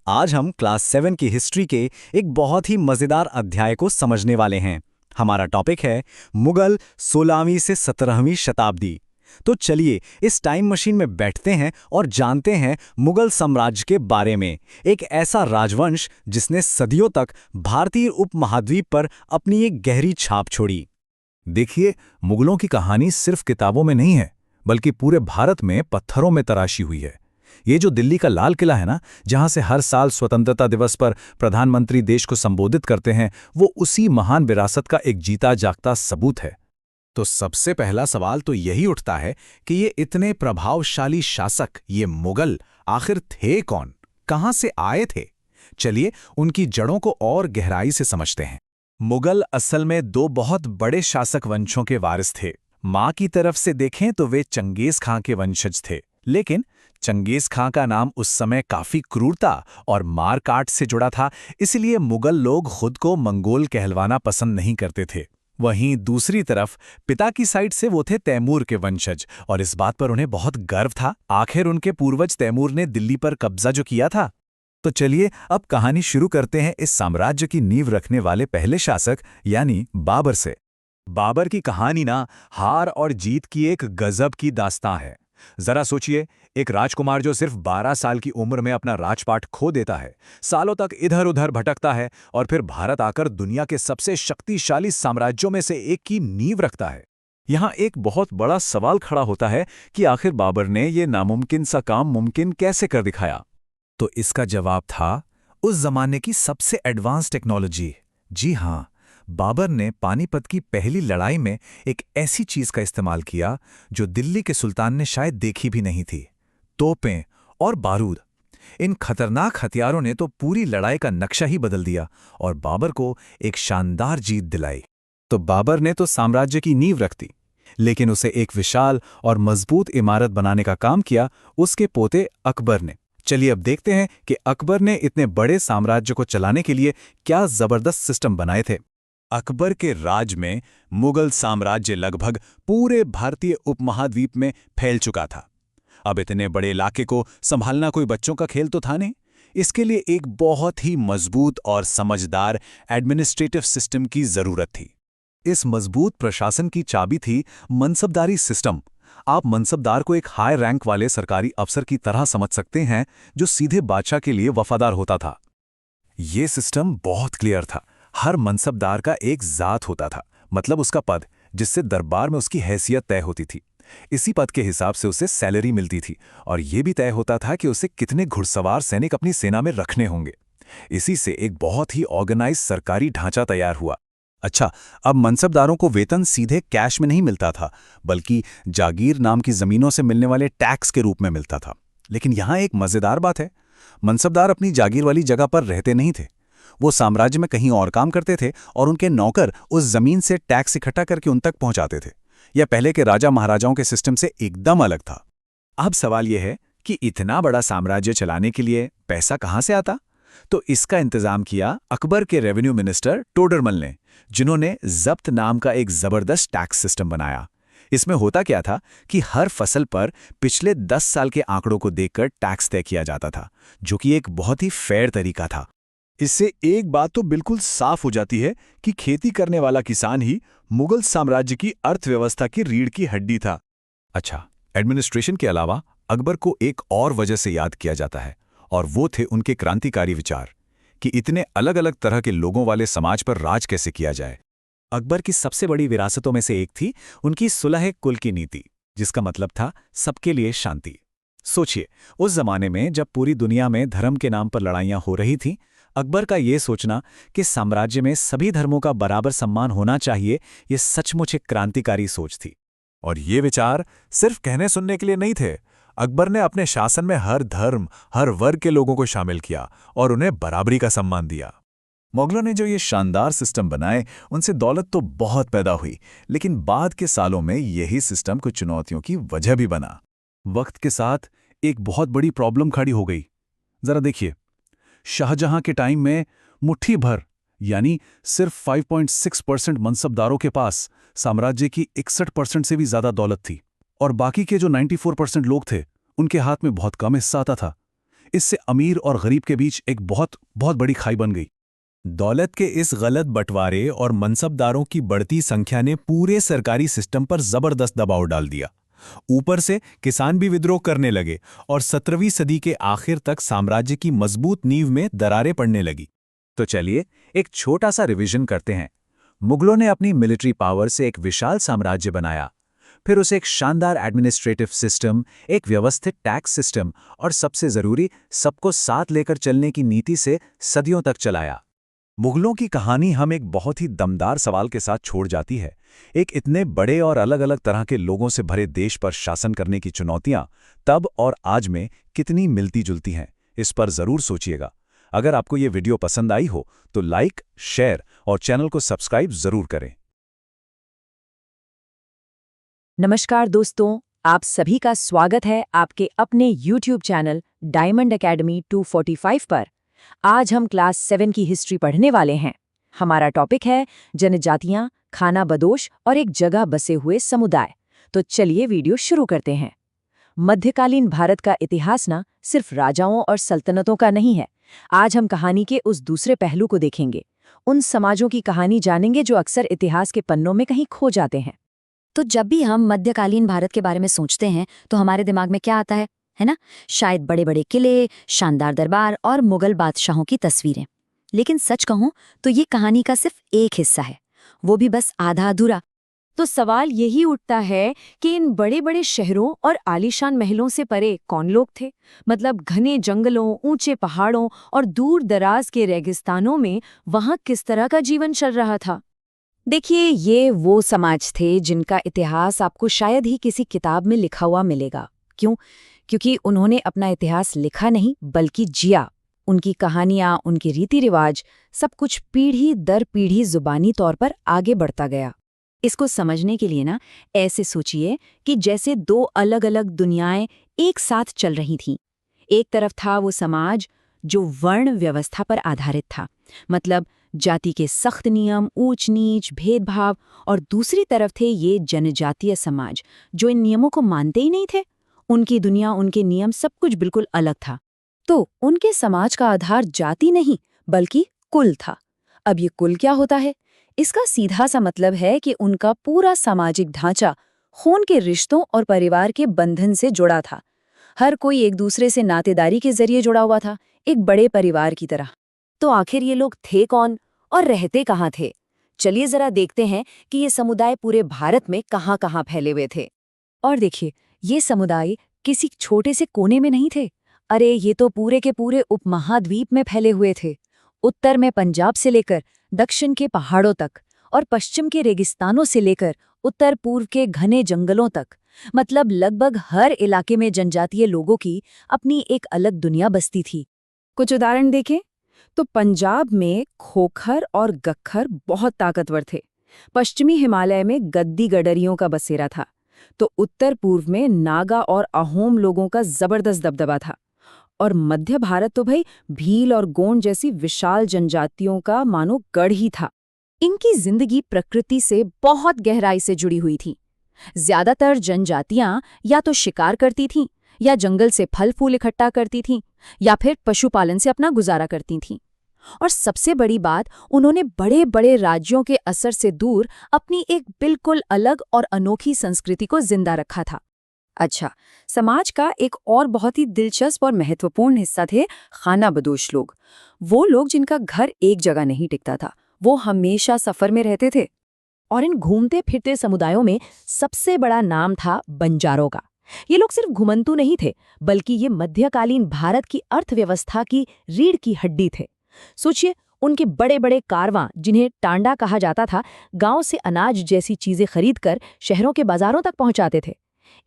आज हम क्लास 7 की हिस्ट्री के एक बहुत ही मजेदार अध्याय को समझने वाले हैं। हमारा टॉपिक है मुगल 16वीं से 17वीं शताब्दी। तो चलिए इस टाइम मशीन में बैठते हैं और जानते हैं मुगल साम्राज्य के बारे में, एक ऐसा राजवंश जिसने सदियों तक भारतीय उपमहाद्वीप पर अपनी एक गहरी छाप छोड़ी। देखिए, मुगलों की कहानी सिर्फ किताबों में नहीं है, बल्कि पूरे भारत में पत्थरों में तराशी हुई है। ये जो दिल्ली का लाल किला है ना, जहां से हर साल स्वतंत्रता दिवस पर प्रधानमंत्री देश को संबोधित करते हैं, वो उसी महान विरासत का एक जीता जागता सबूत है। तो सबसे पहला सवाल तो यही उठता है कि ये इतने प्रभावशाली शासक, ये मुगल, आखिर थे कौन, कहां से आए थे? चलिए उनकी जड़ों को और गहराई से समझते हैं। मुगल असल में दो बहुत बड़े शासक वंशों के वारिस थे। मां की तरफ से देखें तो वे चंगेज खां के वंशज थे, लेकिन चंगेज खां का नाम उस समय काफी क्रूरता और मारकाट से जुड़ा था, इसलिए मुगल लोग खुद को मंगोल कहलवाना पसंद नहीं करते थे। वहीं दूसरी तरफ पिता की साइड से वो थे तैमूर के वंशज, और इस बात पर उन्हें बहुत गर्व था। आखिर उनके पूर्वज तैमूर ने दिल्ली पर कब्जा जो किया था। तो चलिए अब कहानी शुरू करते हैं इस साम्राज्य की नींव रखने वाले पहले शासक यानी बाबर से। बाबर की कहानी ना हार और जीत की एक गजब की दास्तां है। जरा सोचिए, एक राजकुमार जो सिर्फ 12 साल की उम्र में अपना राजपाट खो देता है, सालों तक इधर उधर भटकता है और फिर भारत आकर दुनिया के सबसे शक्तिशाली साम्राज्यों में से एक की नींव रखता है। यहाँ एक बहुत बड़ा सवाल खड़ा होता है कि आखिर बाबर ने ये नामुमकिन सा काम मुमकिन कैसे कर दिखाया। तो इसका जवाब था उस जमाने की सबसे एडवांस टेक्नोलॉजी। जी हाँ, बाबर ने पानीपत की पहली लड़ाई में एक ऐसी चीज का इस्तेमाल किया जो दिल्ली के सुल्तान ने शायद देखी भी नहीं थी, तोपें और बारूद। इन खतरनाक हथियारों ने तो पूरी लड़ाई का नक्शा ही बदल दिया और बाबर को एक शानदार जीत दिलाई। तो बाबर ने तो साम्राज्य की नींव रख दी, लेकिन उसे एक विशाल और मजबूत इमारत बनाने का काम किया उसके पोते अकबर ने। चलिए अब देखते हैं कि अकबर ने इतने बड़े साम्राज्य को चलाने के लिए क्या जबरदस्त सिस्टम बनाए थे। अकबर के राज में मुगल साम्राज्य लगभग पूरे भारतीय उपमहाद्वीप में फैल चुका था। अब इतने बड़े इलाके को संभालना कोई बच्चों का खेल तो था नहीं। इसके लिए एक बहुत ही मजबूत और समझदार एडमिनिस्ट्रेटिव सिस्टम की जरूरत थी। इस मजबूत प्रशासन की चाबी थी मनसबदारी सिस्टम। आप मनसबदार को एक हाई रैंक वाले सरकारी अफसर की तरह समझ सकते हैं जो सीधे बादशाह के लिए वफादार होता था। ये सिस्टम बहुत क्लियर था। हर मनसबदार का एक जात होता था, मतलब उसका पद, जिससे दरबार में उसकी हैसियत तय होती थी। इसी पद के हिसाब से उसे सैलरी मिलती थी और यह भी तय होता था कि उसे कितने घुड़सवार सैनिक अपनी सेना में रखने होंगे। इसी से एक बहुत ही ऑर्गेनाइज सरकारी ढांचा तैयार हुआ। अच्छा, अब मनसबदारों को वेतन सीधे कैश में नहीं मिलता था, बल्कि जागीर नाम की जमीनों से मिलने वाले टैक्स के रूप में मिलता था। लेकिन यहाँ एक मजेदार बात है, मनसबदार अपनी जागीर वाली जगह पर रहते नहीं थे। वो साम्राज्य में कहीं और काम करते थे और उनके नौकर उस जमीन से टैक्स इकट्ठा करके उन तक पहुंचाते थे। यह पहले के राजा महाराजाओं के सिस्टम से एकदम अलग था। अब सवाल यह है कि इतना बड़ा साम्राज्य चलाने के लिए पैसा कहां से आता? तो इसका इंतजाम किया अकबर के रेवेन्यू मिनिस्टर टोडरमल ने, जिन्होंने जब्त नाम का एक जबरदस्त टैक्स सिस्टम बनाया। इसमें होता क्या था कि हर फसल पर पिछले 10 साल के आंकड़ों को देखकर टैक्स तय किया जाता था, जो कि एक बहुत ही फेयर तरीका था। इससे एक बात तो बिल्कुल साफ हो जाती है कि खेती करने वाला किसान ही मुगल साम्राज्य की अर्थव्यवस्था की रीढ़ की हड्डी था। अच्छा, एडमिनिस्ट्रेशन के अलावा अकबर को एक और वजह से याद किया जाता है, और वो थे उनके क्रांतिकारी विचार कि इतने अलग अलग तरह के लोगों वाले समाज पर राज कैसे किया जाए। अकबर की सबसे बड़ी विरासतों में से एक थी उनकी सुलह कुल की नीति, जिसका मतलब था सबके लिए शांति। सोचिए, उस जमाने में जब पूरी दुनिया में धर्म के नाम पर लड़ाइयां हो रही थीं, अकबर का ये सोचना कि साम्राज्य में सभी धर्मों का बराबर सम्मान होना चाहिए, ये सचमुच एक क्रांतिकारी सोच थी। और ये विचार सिर्फ कहने सुनने के लिए नहीं थे। अकबर ने अपने शासन में हर धर्म, हर वर्ग के लोगों को शामिल किया और उन्हें बराबरी का सम्मान दिया। मुगलों ने जो ये शानदार सिस्टम बनाए, उनसे दौलत तो बहुत पैदा हुई, लेकिन बाद के सालों में यही सिस्टम कुछ चुनौतियों की वजह भी बना। वक्त के साथ एक बहुत बड़ी प्रॉब्लम खड़ी हो गई। जरा देखिए, शाहजहां के टाइम में मुट्ठी भर यानी सिर्फ 5.6% मनसबदारों के पास साम्राज्य की 61% से भी ज्यादा दौलत थी, और बाकी के जो 94% लोग थे उनके हाथ में बहुत कम हिस्सा आता था। इससे अमीर और गरीब के बीच एक बहुत बड़ी खाई बन गई। दौलत के इस गलत बंटवारे और मनसबदारों की बढ़ती संख्या ने पूरे सरकारी सिस्टम पर जबरदस्त दबाव डाल दिया। ऊपर से किसान भी विद्रोह करने लगे और 17वीं सदी के आखिर तक साम्राज्य की मजबूत नींव में दरारें पड़ने लगी। तो चलिए एक छोटा सा रिवीजन करते हैं। मुगलों ने अपनी मिलिट्री पावर से एक विशाल साम्राज्य बनाया, फिर उसे एक शानदार एडमिनिस्ट्रेटिव सिस्टम, एक व्यवस्थित टैक्स सिस्टम और सबसे जरूरी सबको साथ लेकर चलने की नीति से सदियों तक चलाया। मुगलों की कहानी हम एक बहुत ही दमदार सवाल के साथ छोड़ जाती है। एक इतने बड़े और अलग अलग तरह के लोगों से भरे देश पर शासन करने की चुनौतियां तब और आज में कितनी मिलती जुलती हैं, इस पर जरूर सोचिएगा। अगर आपको ये वीडियो पसंद आई हो तो लाइक, शेयर और चैनल को सब्सक्राइब जरूर करें। नमस्कार दोस्तों, आप सभी का स्वागत है आपके अपने YouTube चैनल डायमंड एकेडमी 245 पर। आज हम क्लास 7 की हिस्ट्री पढ़ने वाले हैं। हमारा टॉपिक है जनजातियां, खाना बदोश और एक जगह बसे हुए समुदाय। तो चलिए वीडियो शुरू करते हैं। मध्यकालीन भारत का इतिहास ना सिर्फ राजाओं और सल्तनतों का नहीं है। आज हम कहानी के उस दूसरे पहलू को देखेंगे, उन समाजों की कहानी जानेंगे जो अक्सर इतिहास के पन्नों में कहीं खो जाते हैं। तो जब भी हम मध्यकालीन भारत के बारे में सोचते हैं तो हमारे दिमाग में क्या आता है ना? शायद बड़े बड़े किले, शानदार दरबार और मुगल बादशाहों की तस्वीरें। लेकिन सच कहूं तो ये कहानी का सिर्फ एक हिस्सा है, वो भी बस आधा अधूरा। तो सवाल यही उठता है कि इन बड़े बड़े शहरों और आलीशान महलों से परे कौन लोग थे? मतलब घने जंगलों, ऊंचे पहाड़ों और दूर दराज के रेगिस्तानों में वहां किस तरह का जीवन चल रहा था? देखिए, ये वो समाज थे जिनका इतिहास आपको शायद ही किसी किताब में लिखा हुआ मिलेगा। क्यों? क्योंकि उन्होंने अपना इतिहास लिखा नहीं बल्कि जिया। उनकी कहानियां, उनके रीति रिवाज, सब कुछ पीढ़ी दर पीढ़ी जुबानी तौर पर आगे बढ़ता गया। इसको समझने के लिए ना ऐसे सोचिए कि जैसे दो अलग अलग दुनियाएं एक साथ चल रही थीं। एक तरफ था वो समाज जो वर्ण व्यवस्था पर आधारित था, मतलब जाति के सख्त नियम, ऊंच नीच, भेदभाव, और दूसरी तरफ थे ये जनजातीय समाज जो इन नियमों को मानते ही नहीं थे। उनकी दुनिया, उनके नियम, सब कुछ बिल्कुल अलग था। तो उनके समाज का आधार जाति नहीं बल्कि कुल था। अब ये कुल क्या होता है? इसका सीधा सा मतलब है कि उनका पूरा सामाजिक ढांचा खून के रिश्तों और परिवार के बंधन से जुड़ा था। हर कोई एक दूसरे से नातेदारी के जरिए जुड़ा हुआ था, एक बड़े परिवार की तरह। तो आखिर ये लोग थे कौन और रहते कहाँ थे? चलिए जरा देखते हैं कि ये समुदाय पूरे भारत में कहाँ कहाँ फैले हुए थे। और देखिए, ये समुदाय किसी छोटे से कोने में नहीं थे। अरे, ये तो पूरे के पूरे उपमहाद्वीप में फैले हुए थे। उत्तर में पंजाब से लेकर दक्षिण के पहाड़ों तक और पश्चिम के रेगिस्तानों से लेकर उत्तर पूर्व के घने जंगलों तक। मतलब लगभग हर इलाके में जनजातीय लोगों की अपनी एक अलग दुनिया बसती थी। कुछ उदाहरण देखें तो पंजाब में खोखर और गख्खर बहुत ताकतवर थे। पश्चिमी हिमालय में गद्दी गडरियों का बसेरा था। तो उत्तर पूर्व में नागा और अहोम लोगों का जबरदस्त दबदबा था। और मध्य भारत तो भाई भील और गोंड जैसी विशाल जनजातियों का मानो गढ़ ही था। इनकी जिंदगी प्रकृति से बहुत गहराई से जुड़ी हुई थी। ज्यादातर जनजातियां या तो शिकार करती थीं, या जंगल से फल फूल इकट्ठा करती थीं, या फिर पशुपालन से अपना गुजारा करती थीं। और सबसे बड़ी बात, उन्होंने बड़े बड़े राज्यों के असर से दूर अपनी एक बिल्कुल अलग और अनोखी संस्कृति को जिंदा रखा था। अच्छा, समाज का एक और बहुत ही दिलचस्प और महत्वपूर्ण हिस्सा थे खाना बदोश लोग। वो लोग जिनका घर एक जगह नहीं टिकता था, वो हमेशा सफर में रहते थे। और इन घूमते फिरते समुदायों में सबसे बड़ा नाम था बंजारों का। ये लोग सिर्फ घुमंतू नहीं थे, बल्कि ये मध्यकालीन भारत की अर्थव्यवस्था की रीढ़ की हड्डी थे। सोचिए, उनके बड़े बड़े कारवां, जिन्हें टांडा कहा जाता था, गांव से अनाज जैसी चीजें खरीदकर शहरों के बाजारों तक पहुंचाते थे।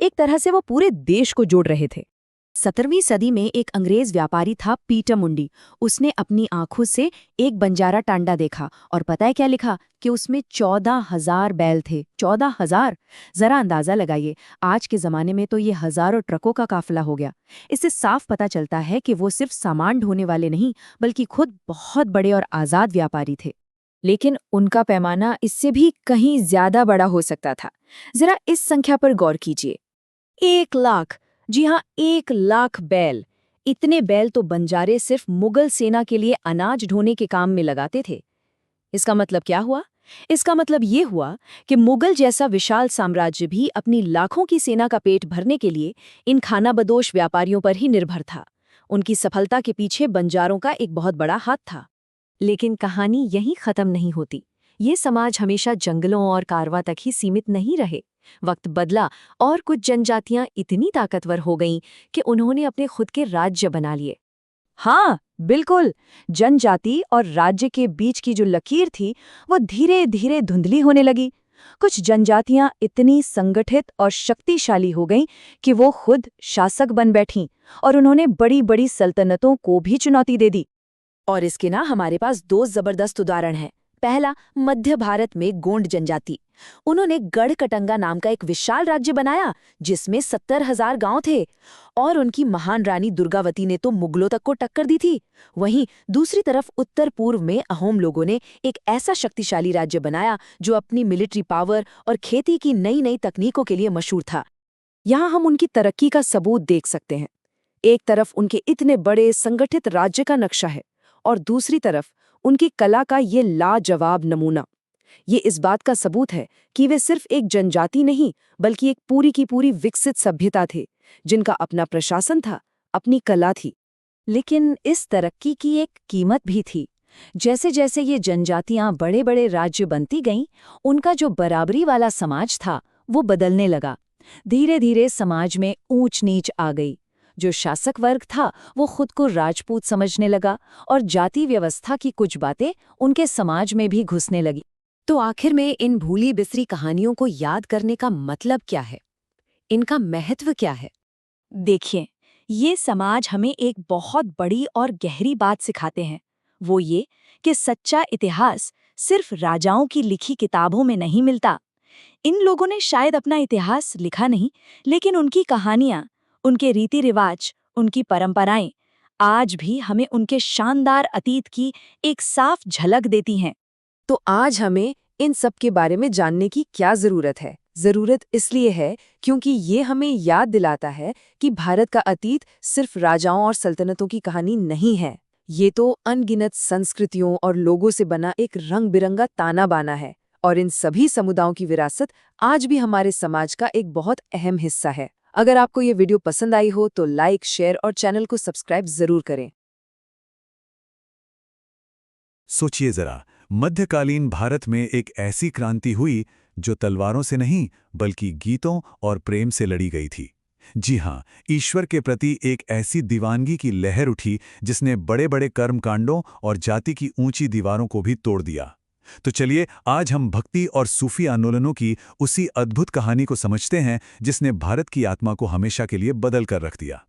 एक तरह से वो पूरे देश को जोड़ रहे थे। 17वीं सदी में एक अंग्रेज व्यापारी था पीटर मुंडी। उसने अपनी आंखों से एक बंजारा टांडा देखा और पता है क्या लिखा? कि उसमें 14,000 बैल थे। 14,000! जरा अंदाजा लगाइए, आज के जमाने में तो ये हजारों ट्रकों का काफिला हो गया। इससे साफ पता चलता है कि वो सिर्फ सामान ढोने वाले नहीं, बल्कि खुद बहुत बड़े और आजाद व्यापारी थे। लेकिन उनका पैमाना इससे भी कहीं ज्यादा बड़ा हो सकता था। जरा इस संख्या पर गौर कीजिए, 1 लाख। जी हाँ, 1 लाख बैल। इतने बैल तो बंजारे सिर्फ मुगल सेना के लिए अनाज ढोने के काम में लगाते थे। इसका मतलब क्या हुआ? इसका मतलब ये हुआ कि मुगल जैसा विशाल साम्राज्य भी अपनी लाखों की सेना का पेट भरने के लिए इन खानाबदोश व्यापारियों पर ही निर्भर था। उनकी सफलता के पीछे बंजारों का एक बहुत बड़ा हाथ था। लेकिन कहानी यहीं खत्म नहीं होती। ये समाज हमेशा जंगलों और कारवां तक ही सीमित नहीं रहे। वक्त बदला और कुछ जनजातियां इतनी ताकतवर हो गईं कि उन्होंने अपने खुद के राज्य बना लिए। हाँ, बिल्कुल, जनजाति और राज्य के बीच की जो लकीर थी वो धीरे धीरे धुंधली होने लगी। कुछ जनजातियां इतनी संगठित और शक्तिशाली हो गईं कि वो खुद शासक बन बैठीं और उन्होंने बड़ी बड़ी सल्तनतों को भी चुनौती दे दी। और इसके हमारे पास दो जबरदस्त उदाहरण हैं। पहला, मध्य भारत में गोंड जनजाति। उन्होंने गढ़कटंगा नाम का एक विशाल राज्य बनाया जिसमें 70,000 गांव थे और उनकी महान रानी दुर्गावती ने तो मुगलों तक को टक्कर दी थी। वहीं दूसरी तरफ उत्तर पूर्व में अहोम लोगों ने एक ऐसा शक्तिशाली राज्य बनाया जो अपनी मिलिट्री पावर और खेती की नई नई तकनीकों के लिए मशहूर था। यहाँ हम उनकी तरक्की का सबूत देख सकते हैं। एक तरफ उनके इतने बड़े संगठित राज्य का नक्शा है और दूसरी तरफ उनकी कला का ये लाजवाब नमूना। ये इस बात का सबूत है कि वे सिर्फ एक जनजाति नहीं बल्कि एक पूरी की पूरी विकसित सभ्यता थे जिनका अपना प्रशासन था, अपनी कला थी। लेकिन इस तरक्की की एक कीमत भी थी। जैसे जैसे ये जनजातियां बड़े बड़े राज्य बनती गईं, उनका जो बराबरी वाला समाज था वो बदलने लगा। धीरे धीरे समाज में ऊंच नीच आ गई। जो शासक वर्ग था वो खुद को राजपूत समझने लगा और जाति व्यवस्था की कुछ बातें उनके समाज में भी घुसने लगी। तो आखिर में इन भूली बिसरी कहानियों को याद करने का मतलब क्या है? इनका महत्व क्या है? देखिए, ये समाज हमें एक बहुत बड़ी और गहरी बात सिखाते हैं। वो ये कि सच्चा इतिहास सिर्फ राजाओं की लिखी किताबों में नहीं मिलता। इन लोगों ने शायद अपना इतिहास लिखा नहीं, लेकिन उनकी कहानियां, उनके रीति रिवाज, उनकी परंपराएं आज भी हमें उनके शानदार अतीत की एक साफ झलक देती हैं। तो आज हमें इन सब के बारे में जानने की क्या जरूरत है? जरूरत इसलिए है क्योंकि ये हमें याद दिलाता है कि भारत का अतीत सिर्फ राजाओं और सल्तनतों की कहानी नहीं है। ये तो अनगिनत संस्कृतियों और लोगों से बना एक रंग बिरंगा ताना बाना है और इन सभी समुदायों की विरासत आज भी हमारे समाज का एक बहुत अहम हिस्सा है। अगर आपको ये वीडियो पसंद आई हो तो लाइक, शेयर और चैनल को सब्सक्राइब जरूर करें। सोचिए जरा, मध्यकालीन भारत में एक ऐसी क्रांति हुई जो तलवारों से नहीं बल्कि गीतों और प्रेम से लड़ी गई थी। जी हाँ, ईश्वर के प्रति एक ऐसी दीवानगी की लहर उठी जिसने बड़े बड़े कर्मकांडों और जाति की ऊंची दीवारों को भी तोड़ दिया। तो चलिए आज हम भक्ति और सूफी आंदोलनों की उसी अद्भुत कहानी को समझते हैं जिसने भारत की आत्मा को हमेशा के लिए बदल कर रख दिया।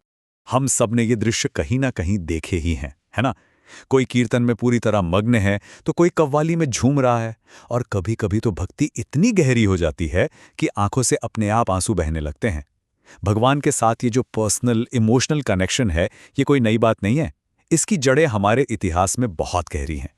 हम सब ने ये दृश्य कहीं ना कहीं देखे ही हैं, है ना? कोई कीर्तन में पूरी तरह मग्न है तो कोई कव्वाली में झूम रहा है और कभी कभी तो भक्ति इतनी गहरी हो जाती है कि आंखों से अपने आप आंसू बहने लगते हैं। भगवान के साथ ये जो पर्सनल इमोशनल कनेक्शन है, ये कोई नई बात नहीं है। इसकी जड़ें हमारे इतिहास में बहुत गहरी हैं।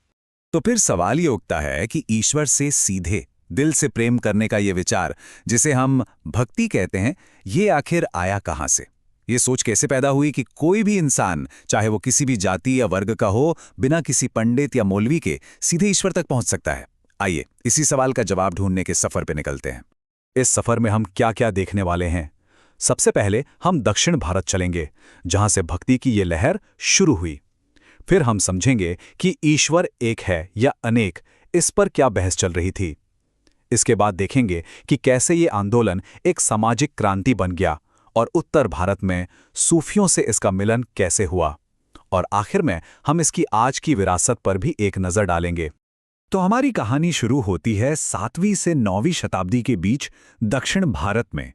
तो फिर सवाल ये उठता है कि ईश्वर से सीधे दिल से प्रेम करने का ये विचार, जिसे हम भक्ति कहते हैं, ये आखिर आया कहाँ से? ये सोच कैसे पैदा हुई कि कोई भी इंसान, चाहे वो किसी भी जाति या वर्ग का हो, बिना किसी पंडित या मौलवी के सीधे ईश्वर तक पहुंच सकता है? आइए इसी सवाल का जवाब ढूंढने के सफर पे निकलते हैं। इस सफर में हम क्या क्या देखने वाले हैं? सबसे पहले हम दक्षिण भारत चलेंगे, जहां से भक्ति की ये लहर शुरू हुई। फिर हम समझेंगे कि ईश्वर एक है या अनेक, इस पर क्या बहस चल रही थी। इसके बाद देखेंगे कि कैसे ये आंदोलन एक सामाजिक क्रांति बन गया और उत्तर भारत में सूफियों से इसका मिलन कैसे हुआ। और आखिर में हम इसकी आज की विरासत पर भी एक नज़र डालेंगे। तो हमारी कहानी शुरू होती है 7वीं से 9वीं शताब्दी के बीच दक्षिण भारत में।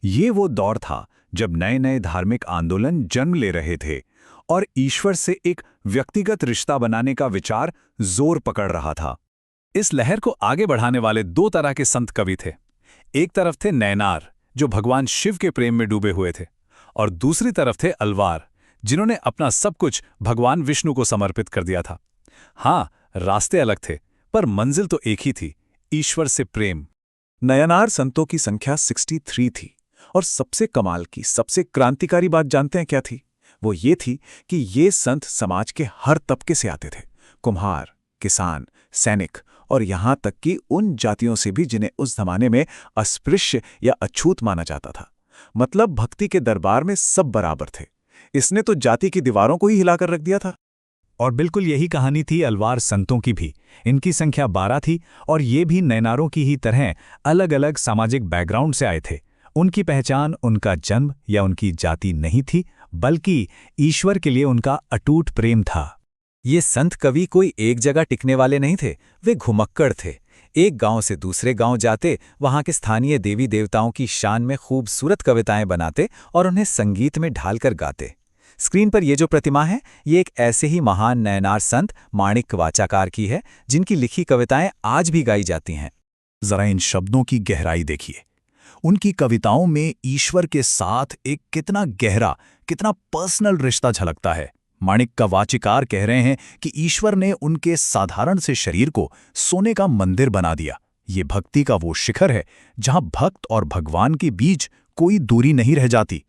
ये वो दौर था जब नए नए धार्मिक आंदोलन जन्म ले रहे थे और ईश्वर से एक व्यक्तिगत रिश्ता बनाने का विचार जोर पकड़ रहा था। इस लहर को आगे बढ़ाने वाले दो तरह के संत कवि थे। एक तरफ थे नैनार, जो भगवान शिव के प्रेम में डूबे हुए थे, और दूसरी तरफ थे अलवार, जिन्होंने अपना सब कुछ भगवान विष्णु को समर्पित कर दिया था। हाँ, रास्ते अलग थे पर मंजिल तो एक ही थी, ईश्वर से प्रेम। नयनार संतों की संख्या 63 थी और सबसे कमाल की, सबसे क्रांतिकारी बात जानते हैं क्या थी? वो ये थी कि ये संत समाज के हर तबके से आते थे। कुम्हार, किसान, सैनिक और यहाँ तक कि उन जातियों से भी जिन्हें उस जमाने में अस्पृश्य या अछूत माना जाता था। मतलब भक्ति के दरबार में सब बराबर थे। इसने तो जाति की दीवारों को ही हिलाकर रख दिया था। और बिल्कुल यही कहानी थी अलवार संतों की भी। इनकी संख्या 12 थी और ये भी नैनारों की ही तरह अलग अलग सामाजिक बैकग्राउंड से आए थे। उनकी पहचान उनका जन्म या उनकी जाति नहीं थी, बल्कि ईश्वर के लिए उनका अटूट प्रेम था। ये संत कवि कोई एक जगह टिकने वाले नहीं थे, वे घुमक्कड़ थे। एक गांव से दूसरे गांव जाते, वहां के स्थानीय देवी देवताओं की शान में खूबसूरत कविताएं बनाते और उन्हें संगीत में ढालकर गाते। स्क्रीन पर ये जो प्रतिमा है, ये एक ऐसे ही महान नयनार संत माणिक वाचाकार की है, जिनकी लिखी कविताएं आज भी गाई जाती हैं। जरा इन शब्दों की गहराई देखिए। उनकी कविताओं में ईश्वर के साथ एक कितना गहरा, कितना पर्सनल रिश्ता झलकता है। माणिक का वाचिकार कह रहे हैं कि ईश्वर ने उनके साधारण से शरीर को सोने का मंदिर बना दिया। ये भक्ति का वो शिखर है जहां भक्त और भगवान के बीच कोई दूरी नहीं रह जाती।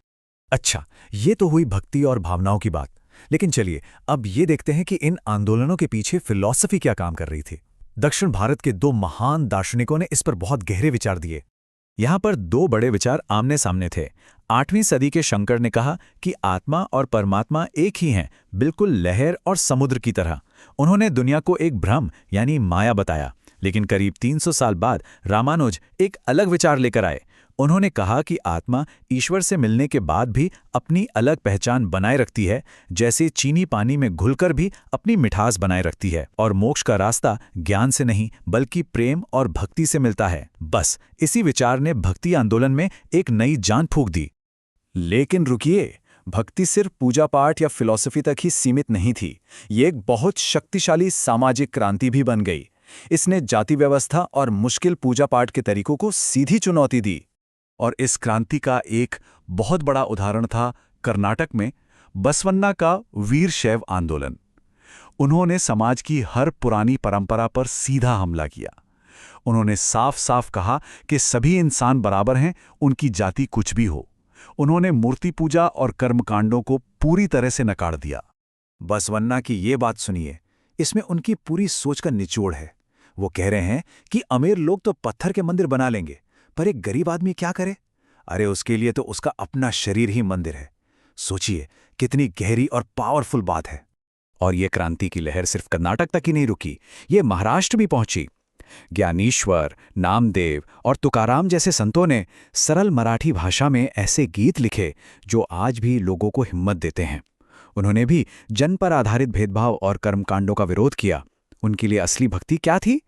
अच्छा, ये तो हुई भक्ति और भावनाओं की बात, लेकिन चलिए अब ये देखते हैं कि इन आंदोलनों के पीछे फिलॉसफी क्या काम कर रही थी। दक्षिण भारत के 2 महान दार्शनिकों ने इस पर बहुत गहरे विचार दिए। यहाँ पर 2 बड़े विचार आमने सामने थे। 8वीं सदी के शंकर ने कहा कि आत्मा और परमात्मा एक ही हैं, बिल्कुल लहर और समुद्र की तरह। उन्होंने दुनिया को एक भ्रम यानी माया बताया। लेकिन करीब 300 साल बाद रामानुज एक अलग विचार लेकर आए। उन्होंने कहा कि आत्मा ईश्वर से मिलने के बाद भी अपनी अलग पहचान बनाए रखती है, जैसे चीनी पानी में घुलकर भी अपनी मिठास बनाए रखती है, और मोक्ष का रास्ता ज्ञान से नहीं बल्कि प्रेम और भक्ति से मिलता है। बस इसी विचार ने भक्ति आंदोलन में एक नई जान फूंक दी। लेकिन रुकिए, भक्ति सिर्फ पूजा पाठ या फिलॉसफी तक ही सीमित नहीं थी। ये एक बहुत शक्तिशाली सामाजिक क्रांति भी बन गई। इसने जाति व्यवस्था और मुश्किल पूजा पाठ के तरीकों को सीधी चुनौती दी। और इस क्रांति का एक बहुत बड़ा उदाहरण था कर्नाटक में बसवन्ना का वीर शैव आंदोलन। उन्होंने समाज की हर पुरानी परंपरा पर सीधा हमला किया। उन्होंने साफ साफ कहा कि सभी इंसान बराबर हैं, उनकी जाति कुछ भी हो। उन्होंने मूर्ति पूजा और कर्मकांडों को पूरी तरह से नकार दिया। बसवन्ना की ये बात सुनिए, इसमें उनकी पूरी सोच का निचोड़ है। वो कह रहे हैं कि अमीर लोग तो पत्थर के मंदिर बना लेंगे, पर एक गरीब आदमी क्या करे? अरे उसके लिए तो उसका अपना शरीर ही मंदिर है। सोचिए कितनी गहरी और पावरफुल बात है। और ये क्रांति की लहर सिर्फ कर्नाटक तक ही नहीं रुकी, ये महाराष्ट्र भी पहुंची। ज्ञानेश्वर, नामदेव और तुकाराम जैसे संतों ने सरल मराठी भाषा में ऐसे गीत लिखे जो आज भी लोगों को हिम्मत देते हैं। उन्होंने भी जन पर आधारित भेदभाव और कर्मकांडों का विरोध किया। उनके लिए असली भक्ति क्या थी?